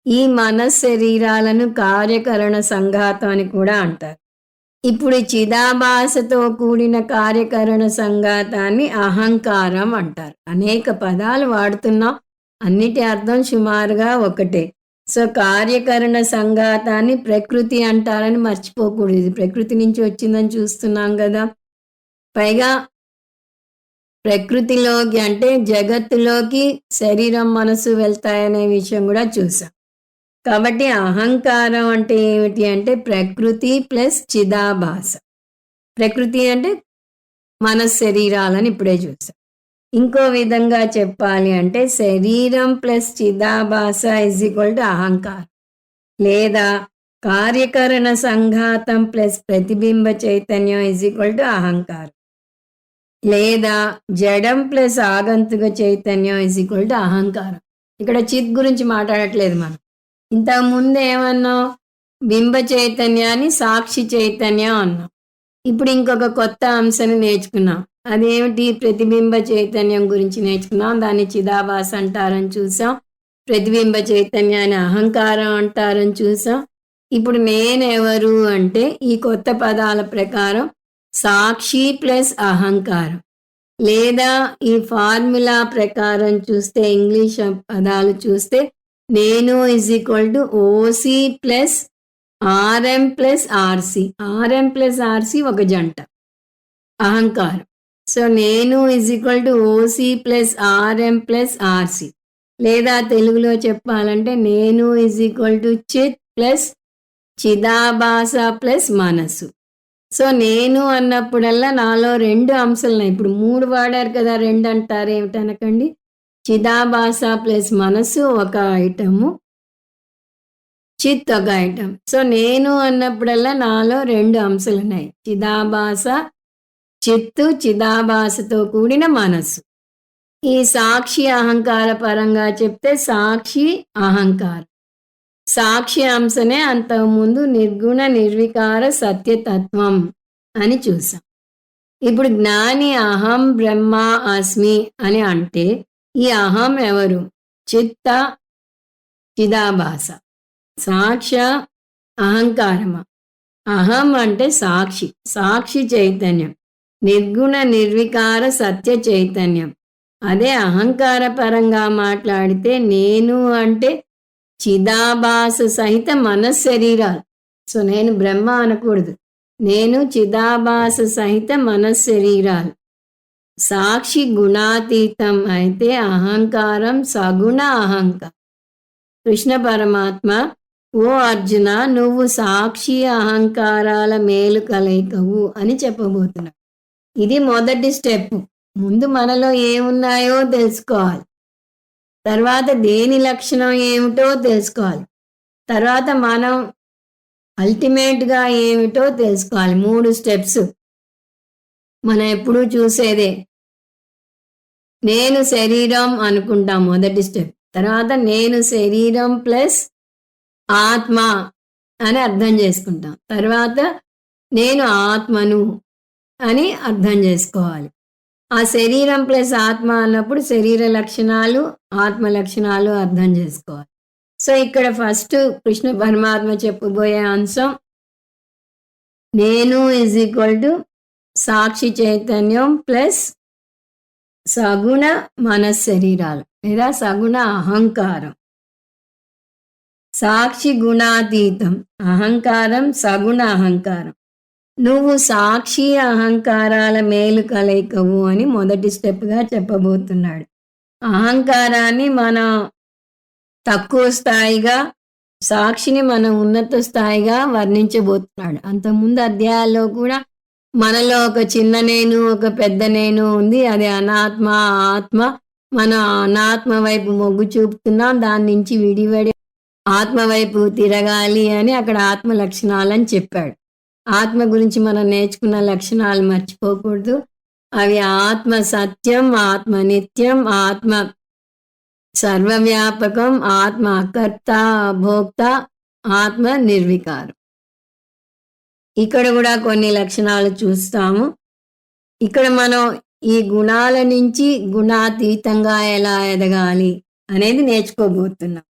ఈ మనశ్శరీరాలను కార్యకరణ సంఘాతం అని కూడా అంటారు. ఇప్పుడు చిదాభాసతో కూడిన కార్యకరణ సంఘాతాన్ని అహంకారం అంటారు. అనేక పదాలు వాడుతున్నాం, అన్నిటి అర్థం సుమారుగా ఒకటే. సో కార్యకరణ సంఘాతాన్ని ప్రకృతి అంటారని మర్చిపోకూడదు. ఇది ప్రకృతి నుంచి వచ్చిందని చూస్తున్నాం కదా. పైగా ప్రకృతిలోకి అంటే జగత్తులోకి శరీరం మనసు వెళ్తాయనే విషయం కూడా చూసాం. కాబట్టి అహంకారం అంటే ఏమిటి అంటే ప్రకృతి ప్లస్ చిదాభాస. ప్రకృతి అంటే మన శరీరాలని ఇప్పుడే చూసాం. ఇంకో విధంగా చెప్పాలి అంటే శరీరం ప్లస్ చిదాభాస = అహంకారం, లేదా కార్యకరణ సంఘాతం ప్లస్ ప్రతిబింబ చైతన్యం = అహంకారం, లేదా జడం ప్లస్ ఆగంతుక చైతన్యం = అహంకారం. ఇక్కడ చిత్ గురించి మాట్లాడట్లేదు మనం. ఇంతకు ముందు ఏమన్నాం? బింబ చైతన్యాన్ని సాక్షి చైతన్యం అన్నాం. ఇప్పుడు ఇంకొక కొత్త అంశాన్ని నేర్చుకున్నాం. అదేమిటి? ప్రతిబింబ చైతన్యం గురించి నేర్చుకున్నాం. దాన్ని చిదాభాస అంటారని చూసాం. ప్రతిబింబ చైతన్యాన్ని అహంకారం అంటారని చూసాం. ఇప్పుడు నేనెవరు అంటే ఈ కొత్త పదాల ప్రకారం సాక్షి ప్లస్ అహంకారం, లేదా ఈ ఫార్ములా ప్రకారం చూస్తే ఇంగ్లీష్ పదాలు చూస్తే నేను OC plus RM plus RC. RM plus RC ఒక జంట, అహంకారం. సో నేను OC plus RM plus RC, లేదా తెలుగులో చెప్పాలంటే నేను చిత్ ప్లస్ చిదాభాస ప్లస్ మనస్సు. సో నేను అన్నప్పుడల్లా నాలో 2 అంశాలు ఉన్నాయి. ఇప్పుడు 3 వాడారు కదా, 2 అంటారు ఏమిటనకండి. చిదాభాస ప్లస్ మనస్సు ఒక ఐటము, చిత్ ఒక ఐటమ్. సో నేను అన్నప్పుడల్లా నాలో 2 అంశాలు ఉన్నాయి. చిదాభాస చిత్తు, చిదాభాసతో కూడిన మనస్సు. ఈ సాక్షి అహంకార పరంగా చెప్తే సాక్షి అహంకారం. సాక్షి అంశనే అంతకుముందు నిర్గుణ నిర్వికార సత్యతత్వం అని చూసాం. ఇప్పుడు జ్ఞాని అహం బ్రహ్మ అస్మి అని అంటే ఈ అహం ఎవరు? చిత్త చిదాభాస. సాక్ష అహంకారమా? అహం అంటే సాక్షి, సాక్షి చైతన్యం, నిర్గుణ నిర్వికార సత్య చైతన్యం. అదే అహంకార పరంగా మాట్లాడితే నేను అంటే చిదాభాస సహిత మనశ్శరీరాలు. సో నేను బ్రహ్మ అనకూడదు, నేను చిదాభాస సహిత మనశ్శరీరాలు. సాక్షి గుణాతీతం అయితే అహంకారం సగుణ అహంకారం. కృష్ణ పరమాత్మ, ఓ అర్జున, నువ్వు సాక్షి అహంకారాల మేలు కలయికవు అని చెప్పబోతున్నాడు. ఇది మొదటి స్టెప్. ముందు మనలో ఏమున్నాయో తెలుసుకోవాలి, తర్వాత దేని లక్షణం ఏమిటో తెలుసుకోవాలి, తర్వాత మనం అల్టిమేట్గా ఏమిటో తెలుసుకోవాలి. 3 స్టెప్స్ మనం ఎప్పుడూ చూసేదే. నేను శరీరం అనుకుంటాం మొదటి స్టెప్. తర్వాత నేను శరీరం ప్లస్ ఆత్మ అని అర్థం చేసుకుంటాం. తర్వాత నేను ఆత్మను అని అర్థం చేసుకోవాలి. ఆ శరీరం ప్లస్ ఆత్మ అన్నప్పుడు శరీర లక్షణాలు ఆత్మ లక్షణాలు అర్థం చేసుకోవాలి. సో ఇక్కడ ఫస్ట్ కృష్ణ పరమాత్మ చెప్పబోయే అంశం నేను సాక్షి చైతన్యం ప్లస్ సగుణ మనశ్శరీరాలు. లేదా సగుణ అహంకారం. సాక్షి గుణాతీతం. అహంకారం సగుణ అహంకారం. నువ్వు సాక్షి అహంకారాల మేలు కలయికవు అని మొదటి స్టెప్గా చెప్పబోతున్నాడు. అహంకారాన్ని మనం తక్కువ స్థాయిగా, సాక్షిని మనం ఉన్నత స్థాయిగా వర్ణించబోతున్నాడు. అంతకుముందు అధ్యాయాల్లో కూడా మనలో ఒక చిన్న నేను, ఒక పెద్ద నేను ఉంది. అది అనాత్మ, ఆత్మ. మనం అనాత్మ వైపు మొగ్గు చూపుతున్నాం. దాని నుంచి విడివడి ఆత్మ వైపు తిరగాలి అని అక్కడ ఆత్మ లక్షణాలని చెప్పాడు. ఆత్మ గురించి మనం నేర్చుకున్న లక్షణాలు మర్చిపోకూడదు. అవి ఆత్మ సత్యం, ఆత్మ నిత్యం, ఆత్మ సర్వవ్యాపకం, ఆత్మ అకర్త భోక్త, ఆత్మ నిర్వికారం. ఇక్కడ కూడా కొన్ని లక్షణాలు చూస్తాము. ఇక్కడ మనం ఈ గుణాల నుంచి గుణాతీతంగా ఎలా ఎదగాలి అనేది నేర్చుకోబోతున్నాం.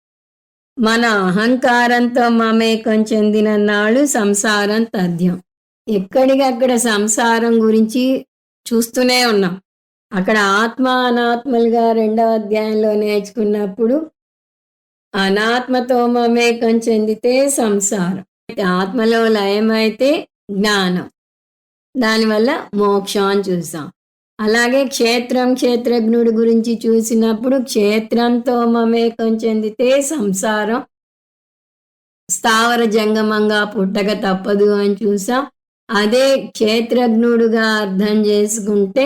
మన అహంకారంతో మమేకం చెందిన నాడు సంసారం తథ్యం. ఎక్కడికక్కడ సంసారం గురించి చూస్తూనే ఉన్నాం. అక్కడ ఆత్మ అనాత్మలుగా 2వ అధ్యాయంలో నేర్చుకున్నప్పుడు అనాత్మతో మమేకం చెందితే సంసారం, ఆత్మలో లయమైతే జ్ఞానం, దానివల్ల మోక్షం అని చూసాం. అలాగే క్షేత్రం క్షేత్రజ్ఞుడి గురించి చూసినప్పుడు క్షేత్రంతో మమేకం చెందితే సంసారం, స్థావర జంగమంగా పుట్టక తప్పదు అని చూసాం. అదే క్షేత్రజ్ఞుడుగా అర్థం చేసుకుంటే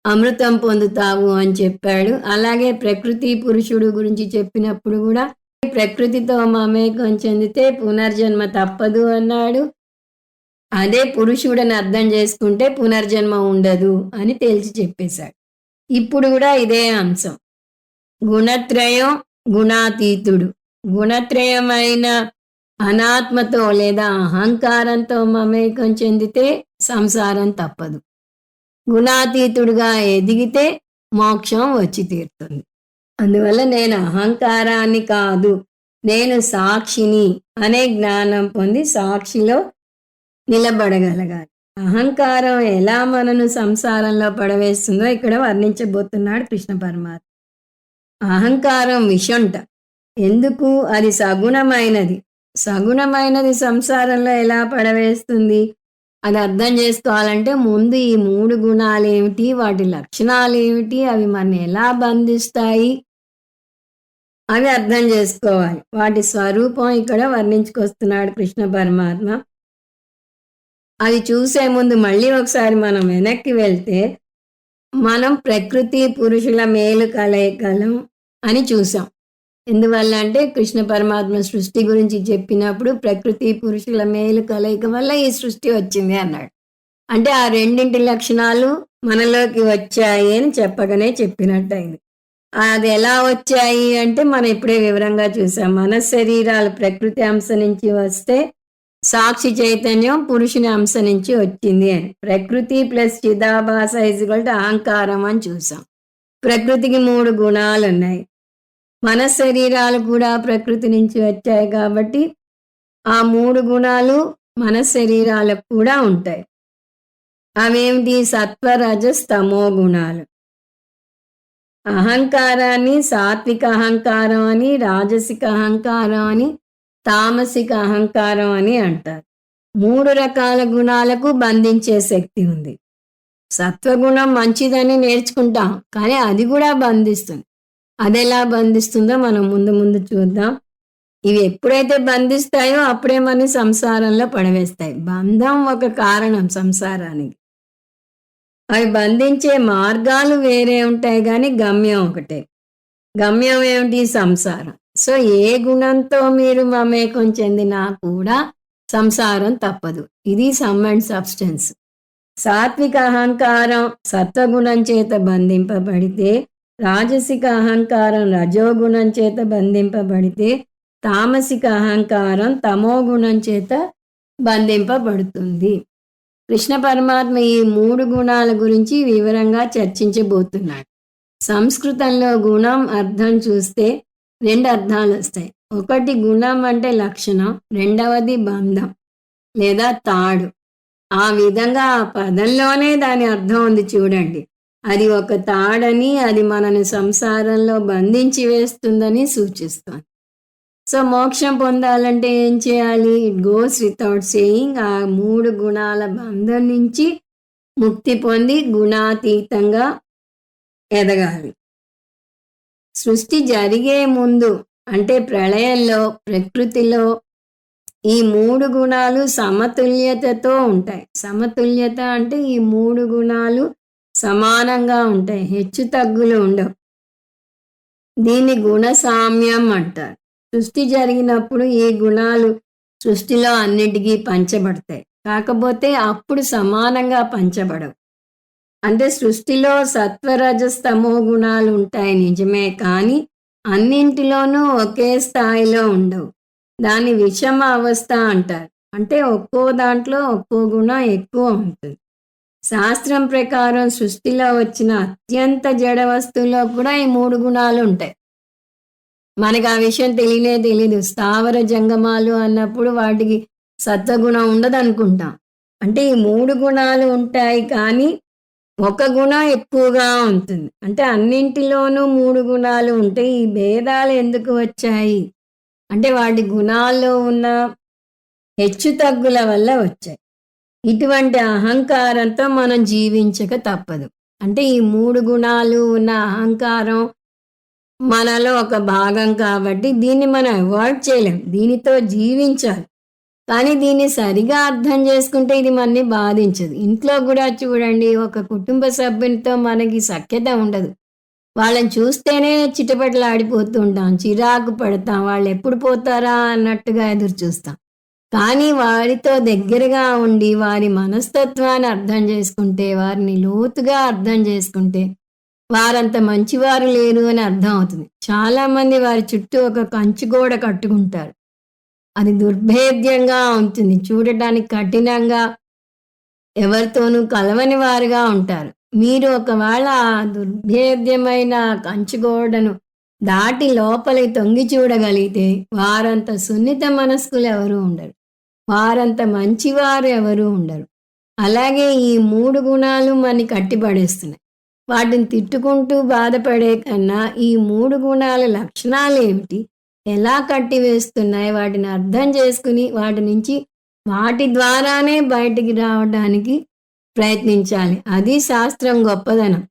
అమృతం పొందుతావు అని చెప్పాడు. అలాగే ప్రకృతి పురుషుడు గురించి చెప్పినప్పుడు కూడా ప్రకృతితో మమేకం చెందితే పునర్జన్మ తప్పదు అన్నాడు. అదే పురుషుడని అర్థం చేసుకుంటే పునర్జన్మ ఉండదు అని తేల్చి చెప్పేశాడు. ఇప్పుడు కూడా ఇదే అంశం. గుణత్రయం గుణాతీతుడు. గుణత్రయమైన అనాత్మతో లేదా అహంకారంతో మమేకం చెందితే సంసారం తప్పదు. గుణాతీతుడుగా ఎదిగితే మోక్షం వచ్చి తీరుతుంది. అందువల్ల నేను అహంకారాన్ని కాదు, నేను సాక్షిని అనే జ్ఞానం పొంది సాక్షిలో నిలబడగలగాలి. అహంకారం ఎలా మనను సంసారంలో పడవేస్తుందో ఇక్కడ వర్ణించబోతున్నాడు కృష్ణ పరమాత్మ. అహంకారం విషంట. ఎందుకు? అది సగుణమైనది. సగుణమైనది సంసారంలో ఎలా పడవేస్తుంది అది అర్థం చేసుకోవాలంటే ముందు ఈ 3 గుణాలు ఏమిటి, వాటి లక్షణాలు ఏమిటి, అవి మన ఎలా బంధిస్తాయి అవి అర్థం చేసుకోవాలి. వాటి స్వరూపం ఇక్కడ వర్ణించుకొస్తున్నాడు కృష్ణ పరమాత్మ. అది చూసే ముందు మళ్ళీ ఒకసారి మనం వెనక్కి వెళ్తే మనం ప్రకృతి పురుషుల మేలు కలయికలం అని చూసాం. ఎందువల్ల అంటే కృష్ణ పరమాత్మ సృష్టి గురించి చెప్పినప్పుడు ప్రకృతి పురుషుల మేలు కలయిక వల్ల ఈ సృష్టి వచ్చింది అన్నాడు. అంటే ఆ రెండింటి లక్షణాలు మనలోకి వచ్చాయి అని చెప్పగానే చెప్పినట్టయింది. అది ఎలా వచ్చాయి అంటే మనం ఇప్పుడే వివరంగా చూసాం. మన శరీరాలు ప్రకృతి అంశ నుంచి వస్తే సాక్షి చైతన్యం పురుషుని అంశ నుంచి వచ్చింది అని. ప్రకృతి ప్లస్ చిదాభాస = అహంకారం అని చూసాం. ప్రకృతికి 3 గుణాలు ఉన్నాయి. మన శరీరాలు కూడా ప్రకృతి నుంచి వచ్చాయి కాబట్టి ఆ 3 గుణాలు మన శరీరాలకు కూడా ఉంటాయి. అవేమిటి? సత్వ రజస్ తమో గుణాలు. అహంకారాన్ని సాత్విక అహంకారం అని, రాజసిక అహంకారం అని, తామసిక అహంకారం అని అంటారు. 3 రకాల గుణాలకు బంధించే శక్తి ఉంది. సత్వగుణం మంచిదని నేర్చుకుంటాం, కానీ అది కూడా బంధిస్తుంది. అది ఎలా బంధిస్తుందో మనం ముందు ముందు చూద్దాం. ఇవి ఎప్పుడైతే బంధిస్తాయో అప్పుడే మన సంసారంలో పడవేస్తాయి. బంధం ఒక కారణం సంసారానికి. అవి బంధించే మార్గాలు వేరే ఉంటాయి కానీ గమ్యం ఒకటే. గమ్యం ఏమిటి? సంసారం. సో ఏ గుణంతో మీరు మమేకం చెందినా కూడా సంసారం తప్పదు. ఇది సమ్ అండ్ సబ్స్టెన్స్. సాత్విక అహంకారం సత్వగుణం చేత బంధింపబడితే, రాజసిక అహంకారం రజోగుణం చేత బంధింపబడితే, తామసిక అహంకారం తమోగుణం చేత బంధింపబడుతుంది. కృష్ణ పరమాత్మ ఈ 3 గుణాల గురించి వివరంగా చర్చించబోతున్నాడు. సంస్కృతంలో గుణం అర్థం చూస్తే 2 అర్థాలు వస్తాయి. ఒకటి గుణం అంటే లక్షణం, రెండవది బంధం లేదా తాడు. ఆ విధంగా ఆ పదంలోనే దాని అర్థం ఉంది చూడండి. అది ఒక తాడని, అది మనని సంసారంలో బంధించి వేస్తుందని సూచిస్తోంది. సో, మోక్షం పొందాలంటే ఏం చేయాలి? ఇట్ గోస్ వితౌట్ సేయింగ్ ఆ 3 గుణాల బంధం నుంచి ముక్తి పొంది గుణాతీతంగా ఎదగాలి. సృష్టి జరిగే ముందు అంటే ప్రళయంలో, ప్రకృతిలో ఈ 3 గుణాలు సమతుల్యతతో ఉంటాయి. సమతుల్యత అంటే ఈ 3 గుణాలు సమానంగా ఉంటాయి. హెచ్చు తగ్గులు ఉండవు. దీన్ని గుణ సామ్యం అంటారు. సృష్టి జరిగినప్పుడు ఈ గుణాలు సృష్టిలో అన్నిటికీ పంచబడతాయి. కాకపోతే అప్పుడు సమానంగా పంచబడవు. అంటే సృష్టిలో సత్వరజస్తమో గుణాలు ఉంటాయి నిజమే, కానీ అన్నింటిలోనూ ఒకే స్థాయిలో ఉండవు. దాన్ని విషమ అవస్థ అంటారు. అంటే ఒక్కో దాంట్లో ఒక్కో గుణం ఎక్కువ ఉంటుంది. శాస్త్రం ప్రకారం సృష్టిలో వచ్చిన అత్యంత జడ వస్తువులో కూడా ఈ 3 గుణాలు ఉంటాయి. మనకు ఆ విషయం తెలీదు. స్థావర జంగమాలు అన్నప్పుడు వాటికి సత్వగుణం ఉండదనుకుంటాం. అంటే ఈ 3 గుణాలు ఉంటాయి, కానీ ఒక గుణం ఎక్కువగా ఉంటుంది. అంటే అన్నింటిలోనూ 3 గుణాలు ఉంటే ఈ భేదాలు ఎందుకు వచ్చాయి అంటే వాటి గుణాల్లో ఉన్న హెచ్చు తగ్గుల వల్ల వచ్చాయి. ఇటువంటి అహంకారంతో మనం జీవించక తప్పదు. అంటే ఈ 3 గుణాలు ఉన్న అహంకారం మనలో ఒక భాగం కాబట్టి దీన్ని మనం అవాయిడ్ చేయలేం. దీనితో జీవించాలి. కానీ దీన్ని సరిగా అర్థం చేసుకుంటే ఇది మనని బాధించదు. ఇంట్లో కూడా చూడండి, ఒక కుటుంబ సభ్యునితో మనకి సఖ్యత ఉండదు. వాళ్ళని చూస్తేనే చిటపటలాడిపోతూ ఉంటాం, చిరాకు పడతాం, వాళ్ళు ఎప్పుడు పోతారా అన్నట్టుగా ఎదురు చూస్తాం. కానీ వారితో దగ్గరగా ఉండి వారి మనస్తత్వాన్ని అర్థం చేసుకుంటే, వారిని లోతుగా అర్థం చేసుకుంటే వారంత మంచివారు లేరు అని అర్థం అవుతుంది. చాలామంది వారి చుట్టూ ఒక కంచుగోడ కట్టుకుంటారు. అది దుర్భేద్యంగా ఉంటుంది. చూడటానికి కఠినంగా, ఎవరితోనూ కలవని వారుగా ఉంటారు. మీరు ఒకవేళ ఆ దుర్భేద్యమైన కంచుగోడను దాటి లోపలికి తొంగి చూడగలిగితే వారంత సున్నిత మనస్కులు ఎవరు ఉండరు. వారంత మంచివారు ఎవరు ఉండరు. అలాగే ఈ 3 గుణాలు మనని కట్టిపడేస్తున్నాయి. వాటిని తిట్టుకుంటూ బాధపడే కన్నా ఈ 3 గుణాల లక్షణాలు ఏమిటి, ఎలా కట్టివేస్తున్నాయి, వాటిని అర్థం చేసుకుని వాటి నుంచి వాటి ద్వారానే బయటికి రావడానికి ప్రయత్నించాలి. అది శాస్త్రం గొప్పదనం.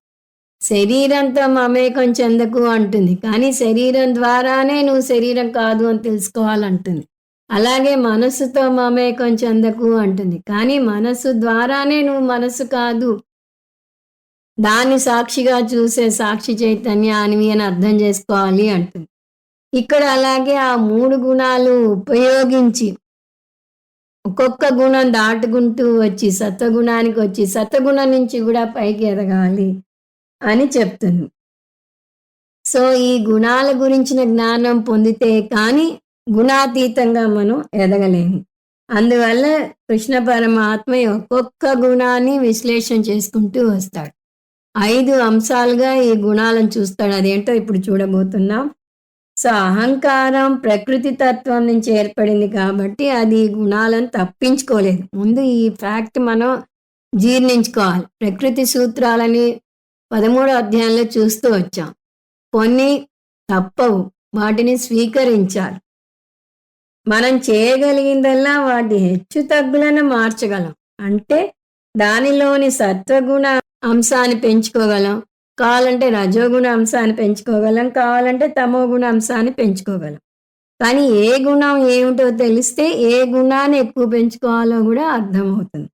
శరీరంతో మమేకం చెందకు అంటుంది, కానీ శరీరం ద్వారానే నువ్వు శరీరం కాదు అని తెలుసుకోవాలంటుంది. అలాగే మనస్సుతో మమేకం చెందకు అంటుంది, కానీ మనస్సు ద్వారానే నువ్వు మనస్సు కాదు, దాన్ని సాక్షిగా చూసే సాక్షి చైతన్యానివి అని అర్థం చేసుకోవాలి అంటుంది. ఇక్కడ అలాగే ఆ 3 గుణాలు ఉపయోగించి ఒక్కొక్క గుణం దాటుకుంటూ వచ్చి సత్వగుణానికి వచ్చి సత్వగుణం నుంచి కూడా పైకి ఎదగాలి అని చెప్తుంది. సో ఈ గుణాల గురించిన జ్ఞానం పొందితే కానీ గుణాతీతంగా మనం ఎదగలేము. అందువల్ల కృష్ణ పరమాత్మ ఒక్కొక్క గుణాన్ని విశ్లేషణ చేసుకుంటూ వస్తాడు. 5 అంశాలుగా ఈ గుణాలను చూస్తాడు. అదేంటో ఇప్పుడు చూడబోతున్నాం. సో అహంకారం ప్రకృతి తత్వం నుంచి ఏర్పడింది కాబట్టి అది గుణాలను తప్పించుకోలేదు. ముందు ఈ ఫ్యాక్ట్ మనం జీర్ణించుకోవాలి. ప్రకృతి సూత్రాలని 13వ అధ్యాయంలో చూస్తూ వచ్చాం. కొన్ని తప్పవు, వాటిని స్వీకరించాలి. మనం చేయగలిగిందల్లా వాటి హెచ్చు తగ్గులను మార్చగలం. అంటే దానిలోని సత్వగుణ అంశాన్ని పెంచుకోగలం, కావాలంటే రజోగుణ అంశాన్ని పెంచుకోగలం, కావాలంటే తమోగుణ అంశాన్ని పెంచుకోగలం. కానీ ఏ గుణం ఏమిటో తెలిస్తే ఏ గుణాన్ని ఎక్కువ పెంచుకోవాలో కూడా అర్థమవుతుంది.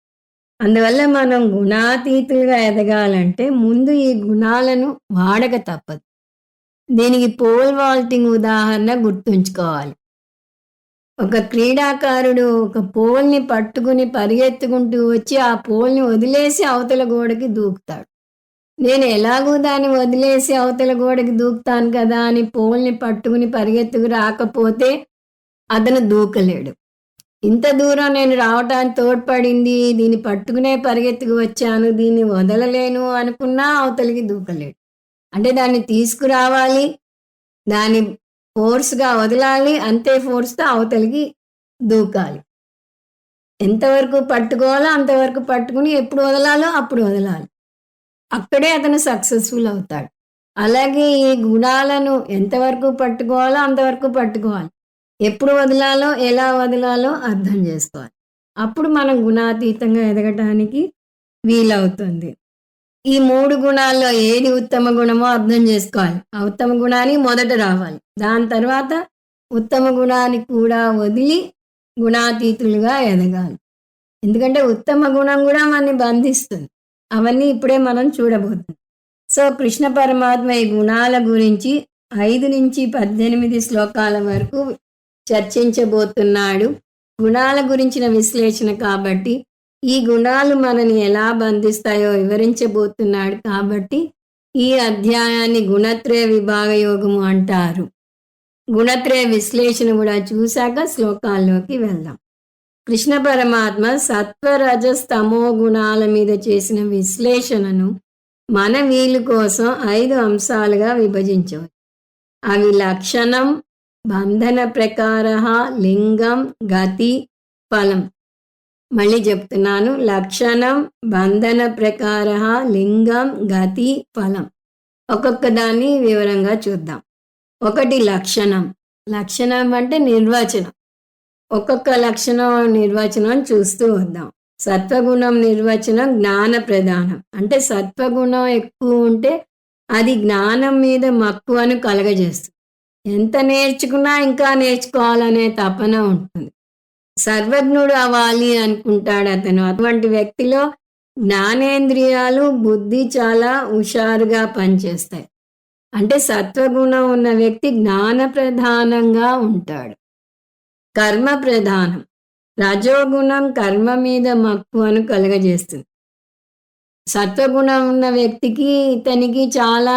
అందువల్ల మనం గుణాతీతులుగా ఎదగాలంటే ముందు ఈ గుణాలను వాడక తప్పదు. దీనికి పోల్ వాల్టింగ్ ఉదాహరణ గుర్తుంచుకోవాలి. ఒక క్రీడాకారుడు ఒక పోల్ని పట్టుకుని పరిగెత్తుకుంటూ వచ్చి ఆ పోల్ని వదిలేసి అవతల గోడకి దూకుతాడు. నేను ఎలాగూ దాన్ని వదిలేసి అవతల గోడకి దూకుతాను కదా అని పోల్ని పట్టుకుని పరిగెత్తుకు రాకపోతే అతను దూకలేడు. ఇంత దూరం నేను రావటానికి తోడ్పడింది, దీన్ని పట్టుకునే పరిగెత్తుకు వచ్చాను, దీన్ని వదలలేను అనుకున్నా అవతలికి దూకలేడు. అంటే దాన్ని తీసుకురావాలి, దాన్ని ఫోర్స్గా వదలాలి, అంతే ఫోర్స్తో అవతలికి దూకాలి. ఎంతవరకు పట్టుకోవాలో అంతవరకు పట్టుకుని ఎప్పుడు వదలాలో అప్పుడు వదలాలి. అక్కడే అతను సక్సెస్‌ఫుల్ అవుతాడు. అలాగే ఈ గుణాలను ఎంతవరకు పట్టుకోవాలో అంతవరకు పట్టుకోవాలి. ఎప్పుడు వదలాలో, ఎలా వదలాలో అర్థం చేసుకోవాలి. అప్పుడు మనం గుణాతీతంగా ఎదగటానికి వీలవుతుంది. ఈ 3 గుణాల్లో ఏది ఉత్తమ గుణమో అర్థం చేసుకోవాలి. ఆ ఉత్తమ గుణానికి మొదట రావాలి. దాని తర్వాత ఉత్తమ గుణాన్ని కూడా వదిలి గుణాతీతులుగా ఎదగాలి. ఎందుకంటే ఉత్తమ గుణం కూడా మనని బంధిస్తుంది. అవన్నీ ఇప్పుడే మనం చూడబోతున్నాం. సో, కృష్ణ పరమాత్మ ఈ గుణాల గురించి 5-18 శ్లోకాల వరకు చర్చించబోతున్నాడు. గుణాల గురించిన విశ్లేషణ కాబట్టి, ఈ గుణాలు మనని ఎలా బంధిస్తాయో వివరించబోతున్నాడు కాబట్టి, ఈ అధ్యాయాన్ని గుణత్రయ విభాగ యోగము అంటారు. గుణత్రయ విశ్లేషణ కూడా చూశాక శ్లోకాల్లోకి వెళ్దాం. కృష్ణ పరమాత్మ సత్వ రజస్ తమో గుణాల మీద చేసిన విశ్లేషణను మన వీలు కోసం 5 అంశాలుగా విభజించవచ్చు. అవి లక్షణం, బంధన ప్రకార, లింగం, గతి, ఫలం. మళ్ళీ చెప్తున్నాను. లక్షణం, బంధన ప్రకార, లింగం, గతి, ఫలం. ఒక్కొక్క దాన్ని వివరంగా చూద్దాం. 1 లక్షణం. లక్షణం అంటే నిర్వచనం. ఒక్కొక్క లక్షణం నిర్వచనం చూస్తూ వద్దాం. సత్వగుణం నిర్వచనం జ్ఞాన ప్రధానం. అంటే సత్వగుణం ఎక్కువ ఉంటే అది జ్ఞానం మీద మక్కువను కలగజేస్తుంది. ఎంత నేర్చుకున్నా ఇంకా నేర్చుకోవాలనే తపన ఉంటుంది. సర్వజ్ఞుడు అవ్వాలి అనుకుంటాడు అతను. అటువంటి వ్యక్తిలో జ్ఞానేంద్రియాలు, బుద్ధి చాలా హుషారుగా పనిచేస్తాయి. అంటే సత్వగుణం ఉన్న వ్యక్తి జ్ఞాన ప్రధానంగా ఉంటాడు. కర్మ ప్రధానం. రజోగుణం కర్మ మీద మక్కువను కలుగజేస్తుంది. సత్వగుణం ఉన్న వ్యక్తికి ఇతనికి చాలా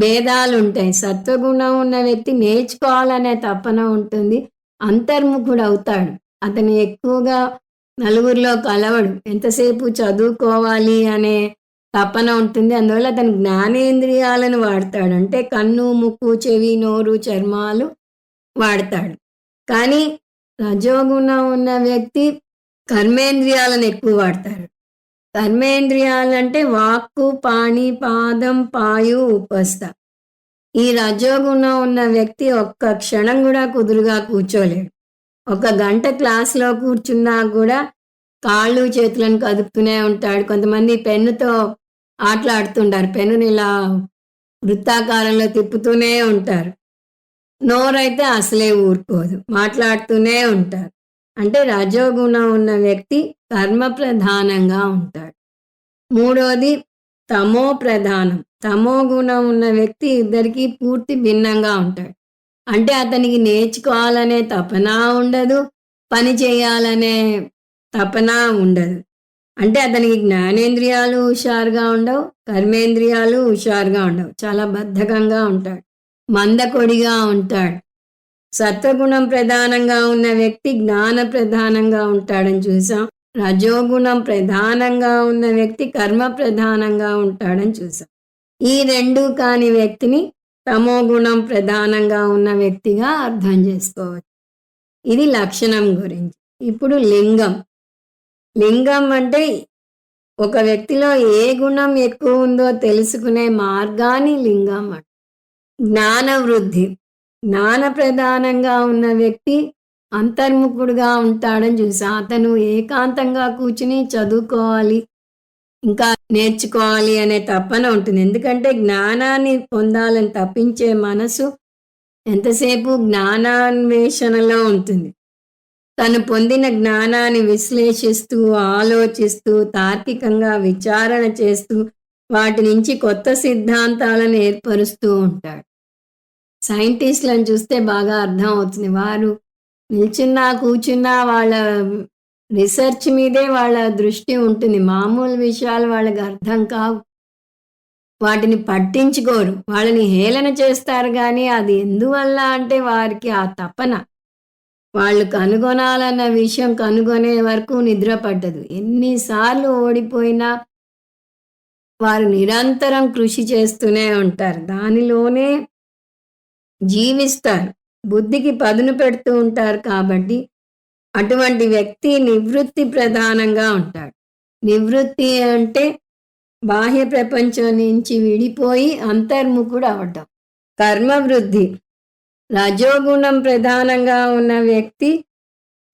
భేదాలు ఉంటాయి. సత్వగుణం ఉన్న వ్యక్తి నేర్చుకోవాలనే తపన ఉంటుంది. అంతర్ముఖుడు అవుతాడు. అతను ఎక్కువగా నలుగురిలో కలవడు. ఎంతసేపు చదువుకోవాలి అనే తపన ఉంటుంది. అందువల్ల అతను జ్ఞానేంద్రియాలను వాడతాడు. అంటే కన్ను, ముక్కు, చెవి, నోరు, చర్మాలు వాడతాడు. కానీ రజోగుణం ఉన్న వ్యక్తి కర్మేంద్రియాలను ఎక్కువ వాడతారు. కర్మేంద్రియాలంటే వాక్కు, పాణి, పాదం, పాయు, ఉపస్థ. ఈ రజోగుణం ఉన్న వ్యక్తి ఒక్క క్షణం కూడా కుదురుగా కూర్చోలేడు. 1 గంట క్లాస్లో కూర్చున్నా కూడా కాళ్ళు చేతులను కదుపుతూనే ఉంటాడు. కొంతమంది పెన్నుతో ఆటలాడుతుంటారు. పెన్నుని ఇలా వృత్తాకారంలో తిప్పుతూనే ఉంటారు. నోరైతే అసలే ఊరుకోదు, మాట్లాడుతూనే ఉంటారు. అంటే రజోగుణం ఉన్న వ్యక్తి కర్మ ప్రధానంగా ఉంటాడు. 3వది తమో ప్రధానం. తమో గుణం ఉన్న వ్యక్తి ఇద్దరికి పూర్తి భిన్నంగా ఉంటాడు. అంటే అతనికి నేర్చుకోవాలనే తపన ఉండదు, పని చేయాలనే తపన ఉండదు. అంటే అతనికి జ్ఞానేంద్రియాలు హుషారుగా ఉండవు, కర్మేంద్రియాలు హుషారుగా ఉండవు. చాలా బద్ధకంగా ఉంటాడు, మందకొడిగా ఉంటాడు. సత్వగుణం ప్రధానంగా ఉన్న వ్యక్తి జ్ఞాన ప్రధానంగా ఉంటాడని చూసాం. రజోగుణం ప్రధానంగా ఉన్న వ్యక్తి కర్మ ప్రధానంగా ఉంటాడని చూసాం. ఈ 2 కాని వ్యక్తిని తమో గుణం ప్రధానంగా ఉన్న వ్యక్తిగా అర్థం చేసుకోవచ్చు. ఇది లక్షణం గురించి. ఇప్పుడు లింగం. లింగం అంటే ఒక వ్యక్తిలో ఏ గుణం ఎక్కువ ఉందో తెలుసుకునే మార్గాన్ని లింగం అంటారు. జ్ఞాన వృద్ధి. జ్ఞాన ప్రధానంగా ఉన్న వ్యక్తి అంతర్ముఖుడుగా ఉంటాడని చూసా. అతను ఏకాంతంగా కూర్చుని చదువుకోవాలి, ఇంకా నేర్చుకోవాలి అనే తపన ఉంటుంది. ఎందుకంటే జ్ఞానాన్ని పొందాలని తప్పించే మనసు ఎంతసేపు జ్ఞానాన్వేషణలో ఉంటుంది. తను పొందిన జ్ఞానాన్ని విశ్లేషిస్తూ, ఆలోచిస్తూ, తార్కికంగా విచారణ చేస్తూ, వాటి నుంచి కొత్త సిద్ధాంతాలను ఏర్పరుస్తూ ఉంటాడు. సైంటిస్టులను చూస్తే బాగా అర్థం అవుతుంది. వారు నిల్చున్నా కూర్చున్నా వాళ్ళ రీసెర్చ్ మీదే వాళ్ళ దృష్టి ఉంటుంది. మామూలు విషయాలు వాళ్ళకి అర్థం కావు, వాటిని పట్టించుకోరు. వాళ్ళని హేళన చేస్తారు కానీ అది ఎందువల్ల అంటే వారికి ఆ తపన. వాళ్ళు కనుగొనాలన్న విషయం కనుగొనే వరకు నిద్ర పట్టదు. ఎన్నిసార్లు ఓడిపోయినా వారు నిరంతరం కృషి చేస్తూనే ఉంటారు. దానిలోనే జీవిస్తారు. బుద్ధికి పదును పెడుతూ ఉంటారు. కాబట్టి అటువంటి వ్యక్తి నివృత్తి ప్రధానంగా ఉంటాడు. నివృత్తి అంటే బాహ్య ప్రపంచం నుంచి విడిపోయి అంతర్ముఖుడు అవటం. కర్మవృద్ధి. రజోగుణం ప్రధానంగా ఉన్న వ్యక్తి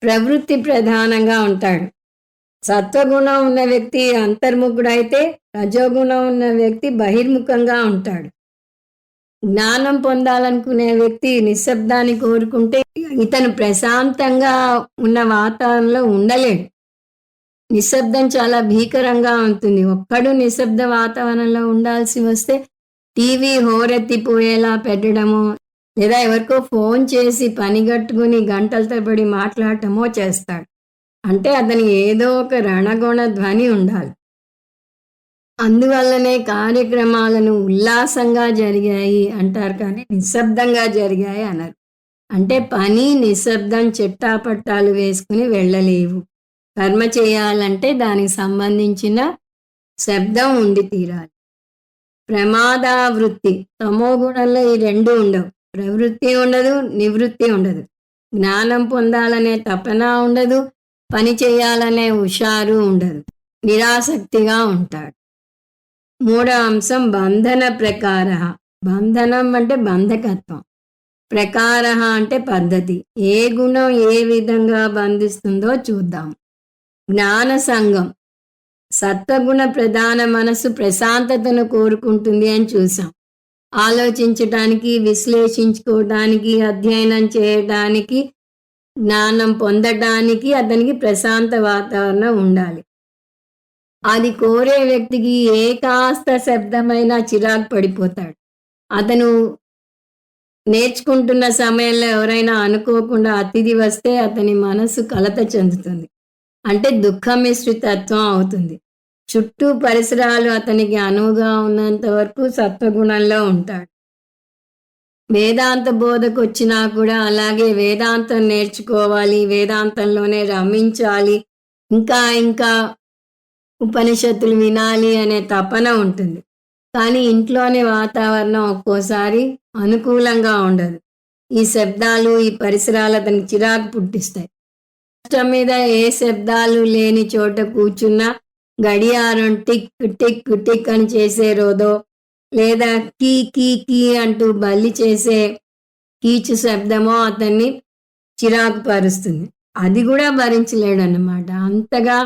ప్రవృత్తి ప్రధానంగా ఉంటాడు. సత్వగుణం ఉన్న వ్యక్తి అంతర్ముఖుడైతే రజోగుణం ఉన్న వ్యక్తి బహిర్ముఖంగా ఉంటాడు. జ్ఞానం పొందాలనుకునే వ్యక్తి నిశ్శబ్దాన్ని కోరుకుంటే ఇతను ప్రశాంతంగా ఉన్న వాతావరణంలో ఉండలేడు. నిశ్శబ్దం చాలా భీకరంగా ఉంటుంది. ఒక్కడు నిశ్శబ్ద వాతావరణంలో ఉండాల్సి వస్తే టీవీ హోరెత్తిపోయేలా పెట్టడమో లేదా ఎవరికో ఫోన్ చేసి పనిగట్టుకుని గంటల తరబడి మాట్లాడటమో చేస్తాడు. అంటే అతని ఏదో ఒక రణగొణ ధ్వని ఉండాలి. అందువల్లనే కార్యక్రమాలను ఉల్లాసంగా జరిగాయి అంటారు, కానీ నిశ్శబ్దంగా జరిగాయి అన్నారు. అంటే పని నిశ్శబ్దం చిట్టాపట్టాలు వేసుకుని వెళ్ళలేవు. కర్మ చేయాలంటే దానికి సంబంధించిన శబ్దం ఉండి తీరాలి. ప్రమాదావృత్తి. తమో గుణంలో ఈ రెండు ఉండవు. ప్రవృత్తి ఉండదు, నివృత్తి ఉండదు. జ్ఞానం పొందాలనే తపన ఉండదు, పని చేయాలనే హుషారు ఉండదు. నిరాసక్తిగా ఉంటాడు. మూడవ అంశం బంధన ప్రకార. బంధనం అంటే బంధకత్వం, ప్రకార అంటే పద్ధతి. ఏ గుణం ఏ విధంగా బంధిస్తుందో చూద్దాం. జ్ఞాన సంఘం. సత్వగుణ ప్రధాన మనసు ప్రశాంతతను కోరుకుంటుంది అని చూసాం. ఆలోచించటానికి, విశ్లేషించుకోవడానికి, అధ్యయనం చేయటానికి, జ్ఞానం పొందటానికి అతనికి ప్రశాంత వాతావరణం ఉండాలి. అది కోరే వ్యక్తికి ఏ కాస్త శబ్దమైన చిరాకు పడిపోతాడు. అతను నేర్చుకుంటున్న సమయంలో ఎవరైనా అనుకోకుండా అతిథి వస్తే అతని మనసు కలత చెందుతుంది. అంటే దుఃఖ మిశ్రితత్వం అవుతుంది. చుట్టూ పరిసరాలు అతనికి అనువుగా ఉన్నంత వరకు సత్వగుణంలో ఉంటాడు. వేదాంత బోధకు వచ్చినా కూడా అలాగే వేదాంతం నేర్చుకోవాలి, వేదాంతంలోనే రమించాలి, ఇంకా ఇంకా ఉపనిషత్తులు వినాలి అనే తపన ఉంటుంది. కానీ ఇంట్లోని వాతావరణం ఒక్కోసారి అనుకూలంగా ఉండదు. ఈ శబ్దాలు, ఈ పరిసరాలు అతనికి చిరాకు పుట్టిస్తాయి. కష్టం మీద ఏ శబ్దాలు లేని చోట కూర్చున్నా గడియారం టిక్ టిక్ టిక్ అని చేసే రోజో లేదా కీ కీ కీ అంటూ బల్లి చేసే కీచు శబ్దమో అతన్ని చిరాకు పరుస్తుంది. అది కూడా భరించలేడన్నమాట. అంతగా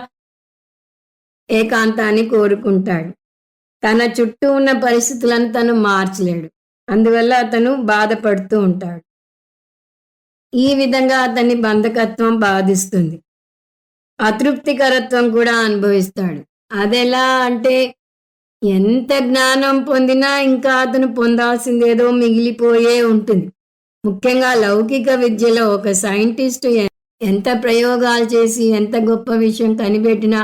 ఏకాంతాన్ని కోరుకుంటాడు. తన చుట్టూ ఉన్న పరిస్థితులను తను మార్చలేడు. అందువల్ల అతను బాధపడుతూ ఉంటాడు. ఈ విధంగా అతన్ని బంధకత్వం బాధిస్తుంది. అతృప్తికరత్వం కూడా అనుభవిస్తాడు. అదెలా అంటే ఎంత జ్ఞానం పొందినా ఇంకా అతను పొందాల్సిందేదో మిగిలిపోయే ఉంటుంది. ముఖ్యంగా లౌకిక విద్యలో ఒక సైంటిస్ట్ ఎంత ప్రయోగాలు చేసి ఎంత గొప్ప విషయం కనిపెట్టినా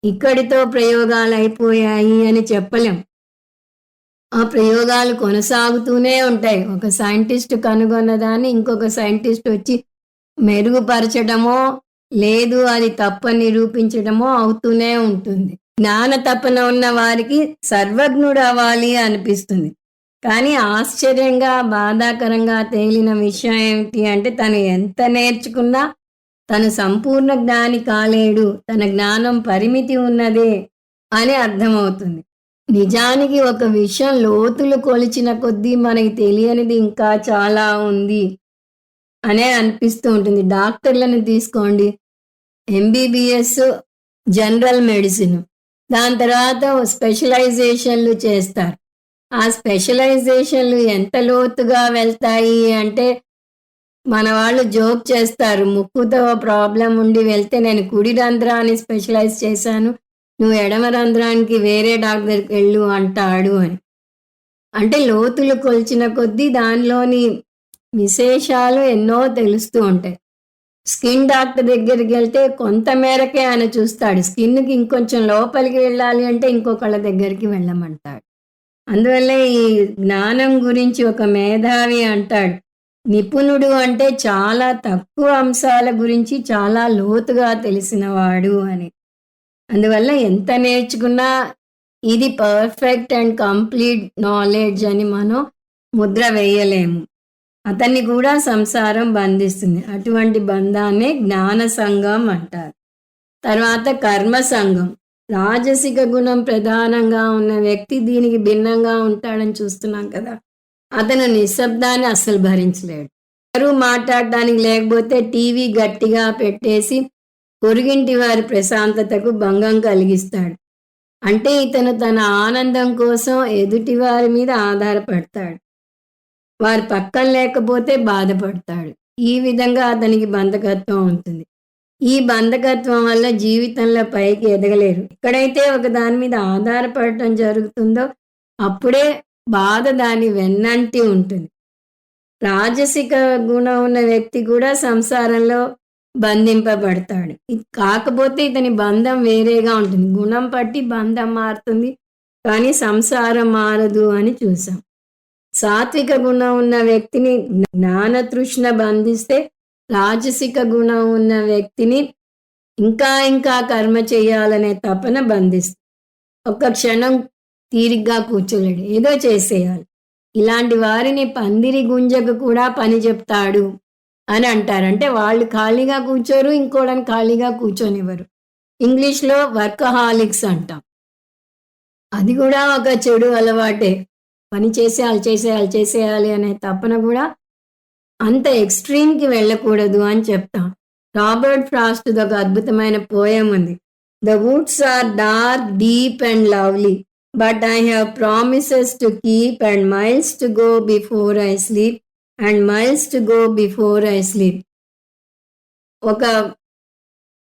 ఇక్కడితో ప్రయోగాలు అయిపోయాయి అని చెప్పలేం. ఆ ప్రయోగాలు కొనసాగుతూనే ఉంటాయి. ఒక సైంటిస్ట్ కనుగొన్నదాన్ని ఇంకొక సైంటిస్ట్ వచ్చి మెరుగుపరచడమో లేదు అది తప్పని నిరూపించడమో అవుతూనే ఉంటుంది. జ్ఞాన తపన ఉన్న వారికి సర్వజ్ఞుడు అవ్వాలి అనిపిస్తుంది. కానీ ఆశ్చర్యంగా బాధాకరంగా తేలిన విషయం ఏమిటి అంటే తను ఎంత నేర్చుకున్నా తను సంపూర్ణ జ్ఞాని కాలేడు, తన జ్ఞానం పరిమితి ఉన్నదే అని అర్థమవుతుంది. నిజానికి ఒక విషయం లోతులు కొలిచిన కొద్దీ మనకి తెలియనిది ఇంకా చాలా ఉంది అనే అనిపిస్తూ ఉంటుంది. డాక్టర్లను తీసుకోండి, ఎంబీబీఎస్ జనరల్ మెడిసిన్, దాని తర్వాత స్పెషలైజేషన్లు చేస్తారు. ఆ స్పెషలైజేషన్లు ఎంత లోతుగా వెళ్తాయి అంటే మన వాళ్ళు జోక్ చేస్తారు, ముక్కుతో ప్రాబ్లం ఉండి వెళ్తే నేను కుడి రంధ్రాన్ని స్పెషలైజ్ చేశాను, నువ్వు ఎడమ రంధ్రానికి వేరే డాక్టర్ దగ్గరికి వెళ్ళు అంటాడు అని. అంటే లోతులు కొలిచిన కొద్దీ దానిలోని విశేషాలు ఎన్నో తెలుస్తూ ఉంటాయి. స్కిన్ డాక్టర్ దగ్గరికి వెళ్తే కొంత మేరకే ఆయన చూస్తాడు. స్కిన్కి ఇంకొంచెం లోపలికి వెళ్ళాలి అంటే ఇంకొకళ్ళ దగ్గరికి వెళ్ళమంటాడు. అందువల్ల ఈ జ్ఞానం గురించి ఒక మేధావి అంటాడు, నిపుణుడు అంటే చాలా తక్కువ అంశాల గురించి చాలా లోతుగా తెలిసినవాడు అని. అందువల్ల ఎంత నేర్చుకున్నా ఇది పర్ఫెక్ట్ అండ్ కంప్లీట్ నాలెడ్జ్ అని మనం ముద్ర వేయలేము. అతన్ని కూడా సంసారం బంధిస్తుంది. అటువంటి బంధాన్నే జ్ఞాన సంఘం అంటారు. తర్వాత కర్మ సంఘం. రాజసిక గుణం ప్రధానంగా ఉన్న వ్యక్తి దీనికి భిన్నంగా ఉంటాడని చూస్తున్నాం కదా. అతను నిశ్శబ్దాన్ని అస్సలు భరించలేడు. ఎవరు మాట్లాడడానికి లేకపోతే టీవీ గట్టిగా పెట్టేసి పొరుగింటి వారి ప్రశాంతతకు భంగం కలిగిస్తాడు. అంటే ఇతను తన ఆనందం కోసం ఎదుటివారి మీద ఆధారపడతాడు. వారి పక్కన లేకపోతే బాధపడతాడు. ఈ విధంగా అతనికి బంధకత్వం ఉంటుంది. ఈ బంధకత్వం వల్ల జీవితంలో పైకి ఎదగలేరు. ఎక్కడైతే ఒక దాని మీద ఆధారపడటం జరుగుతుందో అప్పుడే బాధ దాని వెన్నంటి ఉంటుంది. రాజసిక గుణం ఉన్న వ్యక్తి కూడా సంసారంలో బంధింపబడతాడు. కాకపోతే ఇతని బంధం వేరేగా ఉంటుంది. గుణం పట్టి బంధం మారుతుంది, కానీ సంసారం మారదు అని చూసాం. సాత్విక గుణం ఉన్న వ్యక్తిని జ్ఞానతృష్ణ బంధిస్తే, రాజసిక గుణం ఉన్న వ్యక్తిని ఇంకా ఇంకా కర్మ చేయాలనే తపన బంధిస్తుంది. ఒక్క క్షణం తీరిగ్గా కూర్చోలేడు, ఏదో చేసేయాలి. ఇలాంటి వారిని పందిరి గుంజకు కూడా పని చెప్తాడు అని అంటారు. అంటే వాళ్ళు ఖాళీగా కూర్చోరు, ఇంకోళ్ళని ఖాళీగా కూర్చొనివ్వరు. ఇంగ్లీష్లో వర్కహాలిక్స్ అంటాం. అది కూడా ఒక చెడు అలవాటే. పని చేసేయాలి అనే తపన కూడా అంత ఎక్స్ట్రీమ్కి వెళ్ళకూడదు అని చెప్తాం. రాబర్ట్ ఫ్రాస్ట్ ఒక అద్భుతమైన పోయం ఉంది. The woods are dark, deep and lovely, but I have promises to keep and miles to go before I sleep and miles to go before I sleep. ఒక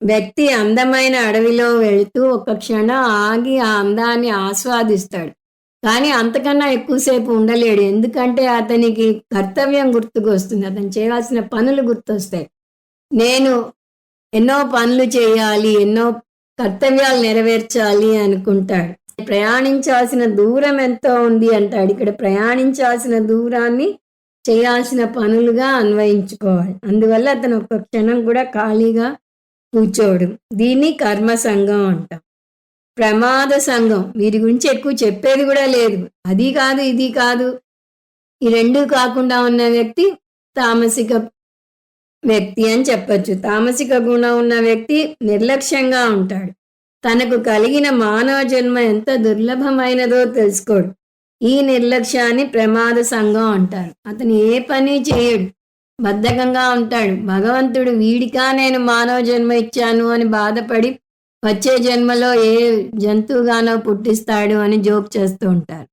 వ్యక్తి అందమైన అడవిలో వెళుతూ ఒక క్షణం ఆగి ఆ అందాన్ని ఆస్వాదిస్తాడు. కానీ అంతకన్నా ఎక్కువసేపు ఉండలేడు. ఎందుకంటే అతనికి కర్తవ్యం గుర్తుకొస్తుంది, అతను చేయాల్సిన పనులు గుర్తొస్తాయి. నేను ఎన్నో పనులు చేయాలి, ఎన్నో కర్తవ్యాలు నెరవేర్చాలి అనుకుంటాడు. ప్రయాణించాల్సిన దూరం ఎంతో ఉంది అంటాడు. ఇక్కడ ప్రయాణించాల్సిన దూరాన్ని చేయాల్సిన పనులుగా అన్వయించుకోవాలి. అందువల్ల అతను ఒక్క క్షణం కూడా ఖాళీగా కూర్చోడు. దీన్ని కర్మ సంఘం అంటాం. ప్రమాద సంఘం, వీరి గురించి ఎక్కువ చెప్పేది కూడా లేదు. అది కాదు ఇది కాదు, ఈ రెండు కాకుండా ఉన్న వ్యక్తి తామసిక వ్యక్తి అని చెప్పచ్చు. తామసిక గుణం ఉన్న వ్యక్తి నిర్లక్ష్యంగా ఉంటాడు. తనకు కలిగిన మానవ జన్మ ఎంత దుర్లభమైనదో తెలుసుకోడు. ఈ నిర్లక్ష్యాన్ని ప్రమాద సంఘం అంటారు. అతను ఏ పని చేయడు, బద్ధకంగా ఉంటాడు. భగవంతుడు వీడికా నేను మానవ జన్మ ఇచ్చాను అని బాధపడి వచ్చే జన్మలో ఏ జంతువుగానో పుట్టిస్తాడు అని జోక్ చేస్తూ ఉంటారు.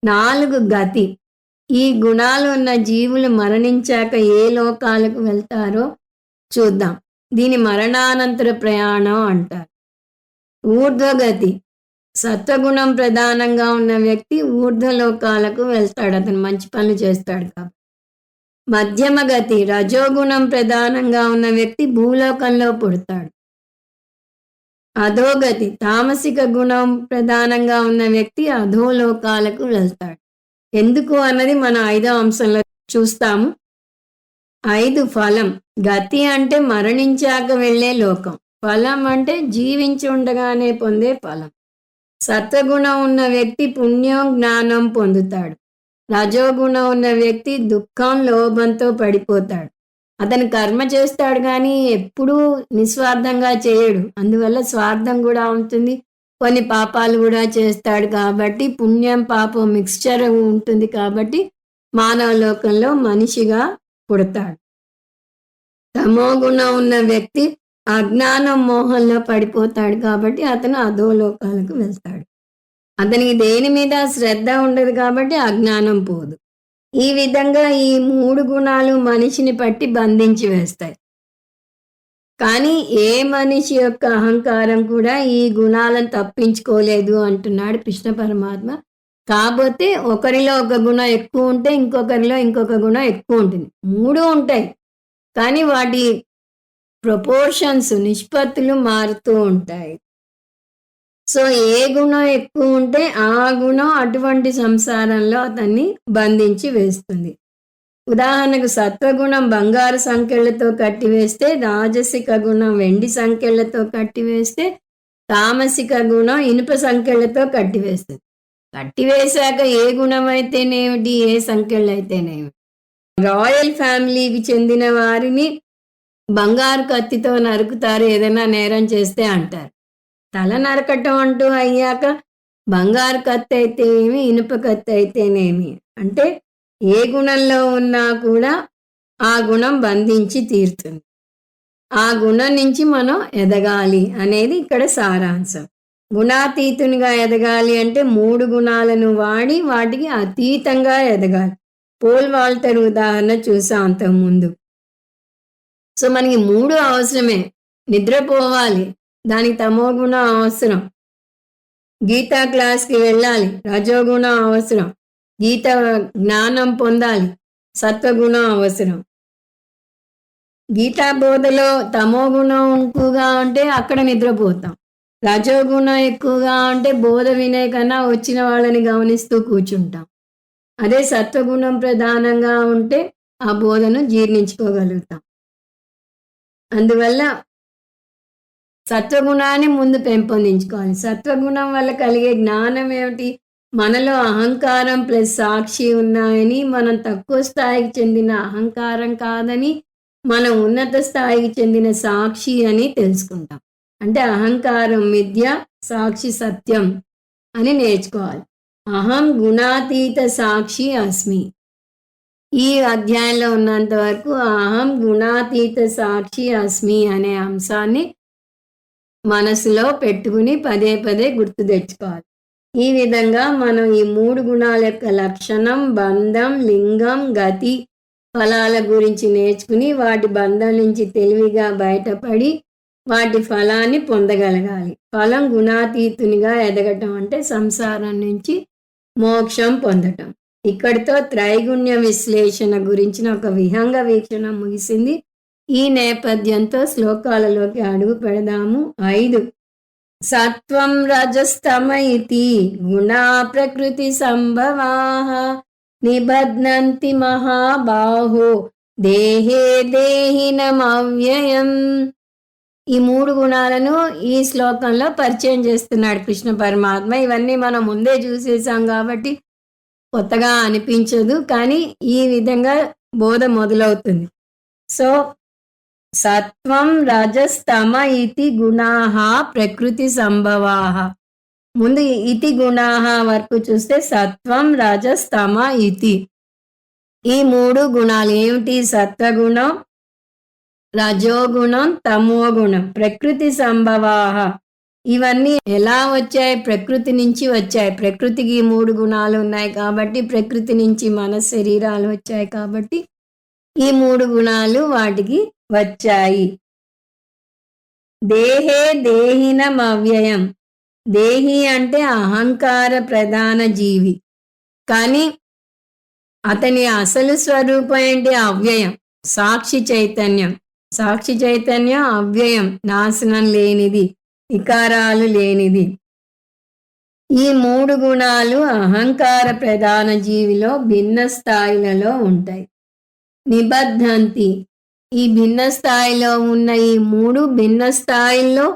4 గతి. ఈ గుణాలు ఉన్న జీవులు మరణించాక ఏ లోకాలకు వెళ్తారో చూద్దాం. దీని మరణానంతర ప్రయాణం అంటారు. ఊర్ధ్వగతి. సత్వగుణం ప్రధానంగా ఉన్న వ్యక్తి ఊర్ధ్వలోకాలకు వెళ్తాడు, అతను మంచి పనులు చేస్తాడు కాబట్టి. మధ్యమ గతి. రజోగుణం ప్రధానంగా ఉన్న వ్యక్తి భూలోకంలో పుడతాడు. అధోగతి. తామసిక గుణం ప్రధానంగా ఉన్న వ్యక్తి అధోలోకాలకు వెళ్తాడు. ఎందుకు అన్నది మన 5వ అంశంలో చూస్తాము. 5 ఫలం. గతి అంటే మరణించాక వెళ్ళే లోకం. ఫలం అంటే జీవించి ఉండగానే పొందే ఫలం. సత్వగుణం ఉన్న వ్యక్తి పుణ్యం జ్ఞానం పొందుతాడు. రజోగుణం ఉన్న వ్యక్తి దుఃఖం లోభంతో పడిపోతాడు. అతను కర్మ చేస్తాడు కానీ ఎప్పుడూ నిస్వార్థంగా చేయడు. అందువల్ల స్వార్థం కూడా ఉంటుంది, కొన్ని పాపాలు కూడా చేస్తాడు. కాబట్టి పుణ్యం పాపం మిక్స్చర్ ఉంటుంది. కాబట్టి మానవ లోకంలో మనిషిగా పుడతాడు. తమో గుణం ఉన్న వ్యక్తి అజ్ఞానం మోహంలో పడిపోతాడు. కాబట్టి అతను అధోలోకాలకు వెళ్తాడు. అతనికి దేని మీద శ్రద్ధ ఉండదు కాబట్టి అజ్ఞానం పోదు. ఈ విధంగా ఈ 3 గుణాలు మనిషిని పట్టి బంధించి వేస్తాయి. కానీ ఏ మనిషి యొక్క అహంకారం కూడా ఈ గుణాలను తప్పించుకోలేదు అంటున్నాడు కృష్ణ పరమాత్మ. కాకపోతే ఒకరిలో ఒక గుణం ఎక్కువ ఉంటే ఇంకొకరిలో ఇంకొక గుణం ఎక్కువ ఉంటుంది. 3 ఉంటాయి కానీ వాటి ప్రపోర్షన్స్, నిష్పత్తులు మారుతూ ఉంటాయి. సో ఏ గుణం ఎక్కువ ఉంటే ఆ గుణం అటువంటి సంసారంలో అతన్ని బంధించి వేస్తుంది. ఉదాహరణకు సత్వగుణం బంగారు సంకెళ్లతో కట్టివేస్తే, రాజసిక గుణం వెండి సంకెళ్లతో కట్టివేస్తే, తామసిక గుణం ఇనుప సంకెళ్లతో కట్టివేస్తుంది. కట్టివేశాక ఏ గుణం అయితేనేమిటి, ఏ సంకెళ్ళు అయితేనేమిటి. రాయల్ ఫ్యామిలీకి చెందిన వారిని బంగారు కత్తితో నరుకుతారు ఏదైనా నేరం చేస్తే అంటారు. తల నరకటం అంటూ అయ్యాక బంగారు కత్తి అయితే ఏమి, ఇనుప కత్తి అయితేనేమి, అంటే ఏ గుణంలో ఉన్నా కూడా ఆ గుణం బంధించి తీరుతుంది. ఆ గుణం నుంచి మనం ఎదగాలి అనేది ఇక్కడ సారాంశం. గుణాతీతునిగా ఎదగాలి అంటే 3 గుణాలను వాడి వాటికి అతీతంగా ఎదగాలి. పోల్ వాల్టర్ ఉదాహరణ చూసాం అంతకుముందు. సో మనకి 3 అవసరమే. నిద్రపోవాలి, దానికి తమో గుణం అవసరం. గీతా క్లాస్కి వెళ్ళాలి, రజోగుణం అవసరం. గీత జ్ఞానం పొందాలి, సత్వగుణం అవసరం. గీతా బోధలో తమో గుణం ఎక్కువగా ఉంటే అక్కడ నిద్రపోతాం. రజోగుణం ఎక్కువగా ఉంటే బోధ వినే కన్నా వచ్చిన వాళ్ళని గమనిస్తూ కూర్చుంటాం. అదే సత్వగుణం ప్రధానంగా ఉంటే ఆ బోధను జీర్ణించుకోగలుగుతాం. అందువల్ల సత్వగుణాన్ని ముందు పెంపొందించుకోవాలి. సత్వగుణం వల్ల కలిగే జ్ఞానం ఏమిటి? మనలో అహంకారం ప్లస్ సాక్షి ఉన్నాయని, మనం తక్కువ స్థాయికి చెందిన అహంకారం కాదని, మనం ఉన్నత స్థాయికి చెందిన సాక్షి అని తెలుసుకుంటాం. అంటే అహంకారం మిథ్య, సాక్షి సత్యం అని నేర్చుకోవాలి. అహం గుణాతీత సాక్షి అస్మి. ఈ అధ్యాయంలో ఉన్నంత వరకు అహం గుణాతీత సాక్షి అస్మి అనే అంశాన్ని మనసులో పెట్టుకుని పదే పదే గుర్తు తెచ్చుకోవాలి. ఈ విధంగా మనం ఈ 3 గుణాల యొక్క లక్షణం, బంధం, లింగం, గతి, ఫలాల గురించి నేర్చుకుని వాటి బంధం నుంచి తెలివిగా బయటపడి వాటి ఫలాన్ని పొందగలగాలి. ఫలం గుణాతీతునిగా ఎదగటం అంటే సంసారం నుంచి మోక్షం పొందటం. ఇక్కడితో త్రైగుణ్య విశ్లేషణ గురించిన ఒక విహంగ వీక్షణ ముగిసింది. ఈ నేపథ్యంతో శ్లోకాలలోకి అడుగు పెడదాము. 5 సత్వం రజస్తమ ఇతి గుణా ప్రకృతి సంభవాః నిబధ్నంతి మహాబాహో దేహే దేహినమవ్యయం. ఈ 3 గుణాలను ఈ శ్లోకంలో పరిచయం చేస్తున్నాడు కృష్ణ పరమాత్మ. ఇవన్నీ మనం ముందే చూసేసాం కాబట్టి కొత్తగా అనిపించదు, కానీ ఈ విధంగా బోధ మొదలవుతుంది. సో సత్వం రజస్తమ ఇతి గుణాః ప్రకృతి సంభవాః. ముందు ఇతి గుణాః వరకు చూస్తే సత్వం రజస్తమ ఇతి, ఈ 3 గుణాలు ఏమిటి? సత్వగుణం, రజోగుణం, తమోగుణం. ప్రకృతి సంభవాః, ఇవన్నీ ఎలా వచ్చాయి? ప్రకృతి నుంచి వచ్చాయి. ప్రకృతికి 3 గుణాలు ఉన్నాయి కాబట్టి, ప్రకృతి నుంచి మన శరీరాలు వచ్చాయి కాబట్టి ఈ 3 గుణాలు వాటికి వచ్చాయి. దేహే దేహినమవ్యయం. దేహి అంటే అహంకార ప్రధాన జీవి, కానీ అతని అసలు స్వరూపం ఏంటి? అవ్యయం, సాక్షి చైతన్యం. సాక్షి చైతన్యం అవ్యయం, నాశనం లేనిది, వికారాలు లేనిది. ఈ 3 గుణాలు అహంకార ప్రధాన జీవిలో భిన్న స్థాయిలలో ఉంటాయి. నిబద్ధంతి, ఈ భిన్న స్థాయిలో ఉన్న ఈ 3 భిన్న స్థాయిల్లో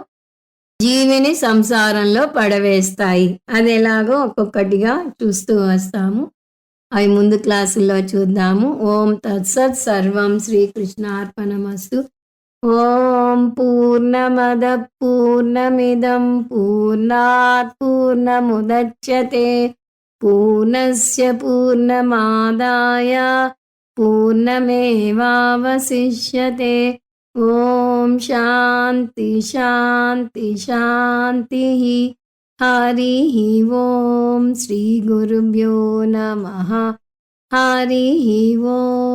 జీవిని సంసారంలో పడవేస్తాయి. అది ఎలాగో ఒక్కొక్కటిగా చూస్తూ వస్తాము. అవి ముందు క్లాసుల్లో చూద్దాము. ఓం తత్సత్. సర్వం శ్రీకృష్ణార్పణమస్తు. ఓం పూర్ణమద పూర్ణమిదం పూర్ణాత్ పూర్ణముదచ్యతే పూర్ణస్య పూర్ణమాదాయ పూర్ణమేవావశిష్యతే. ఓం శాంతి శాంతి శాంతి. హరి ఓం. శ్రీ గురుభ్యో నమః. హరి ఓం.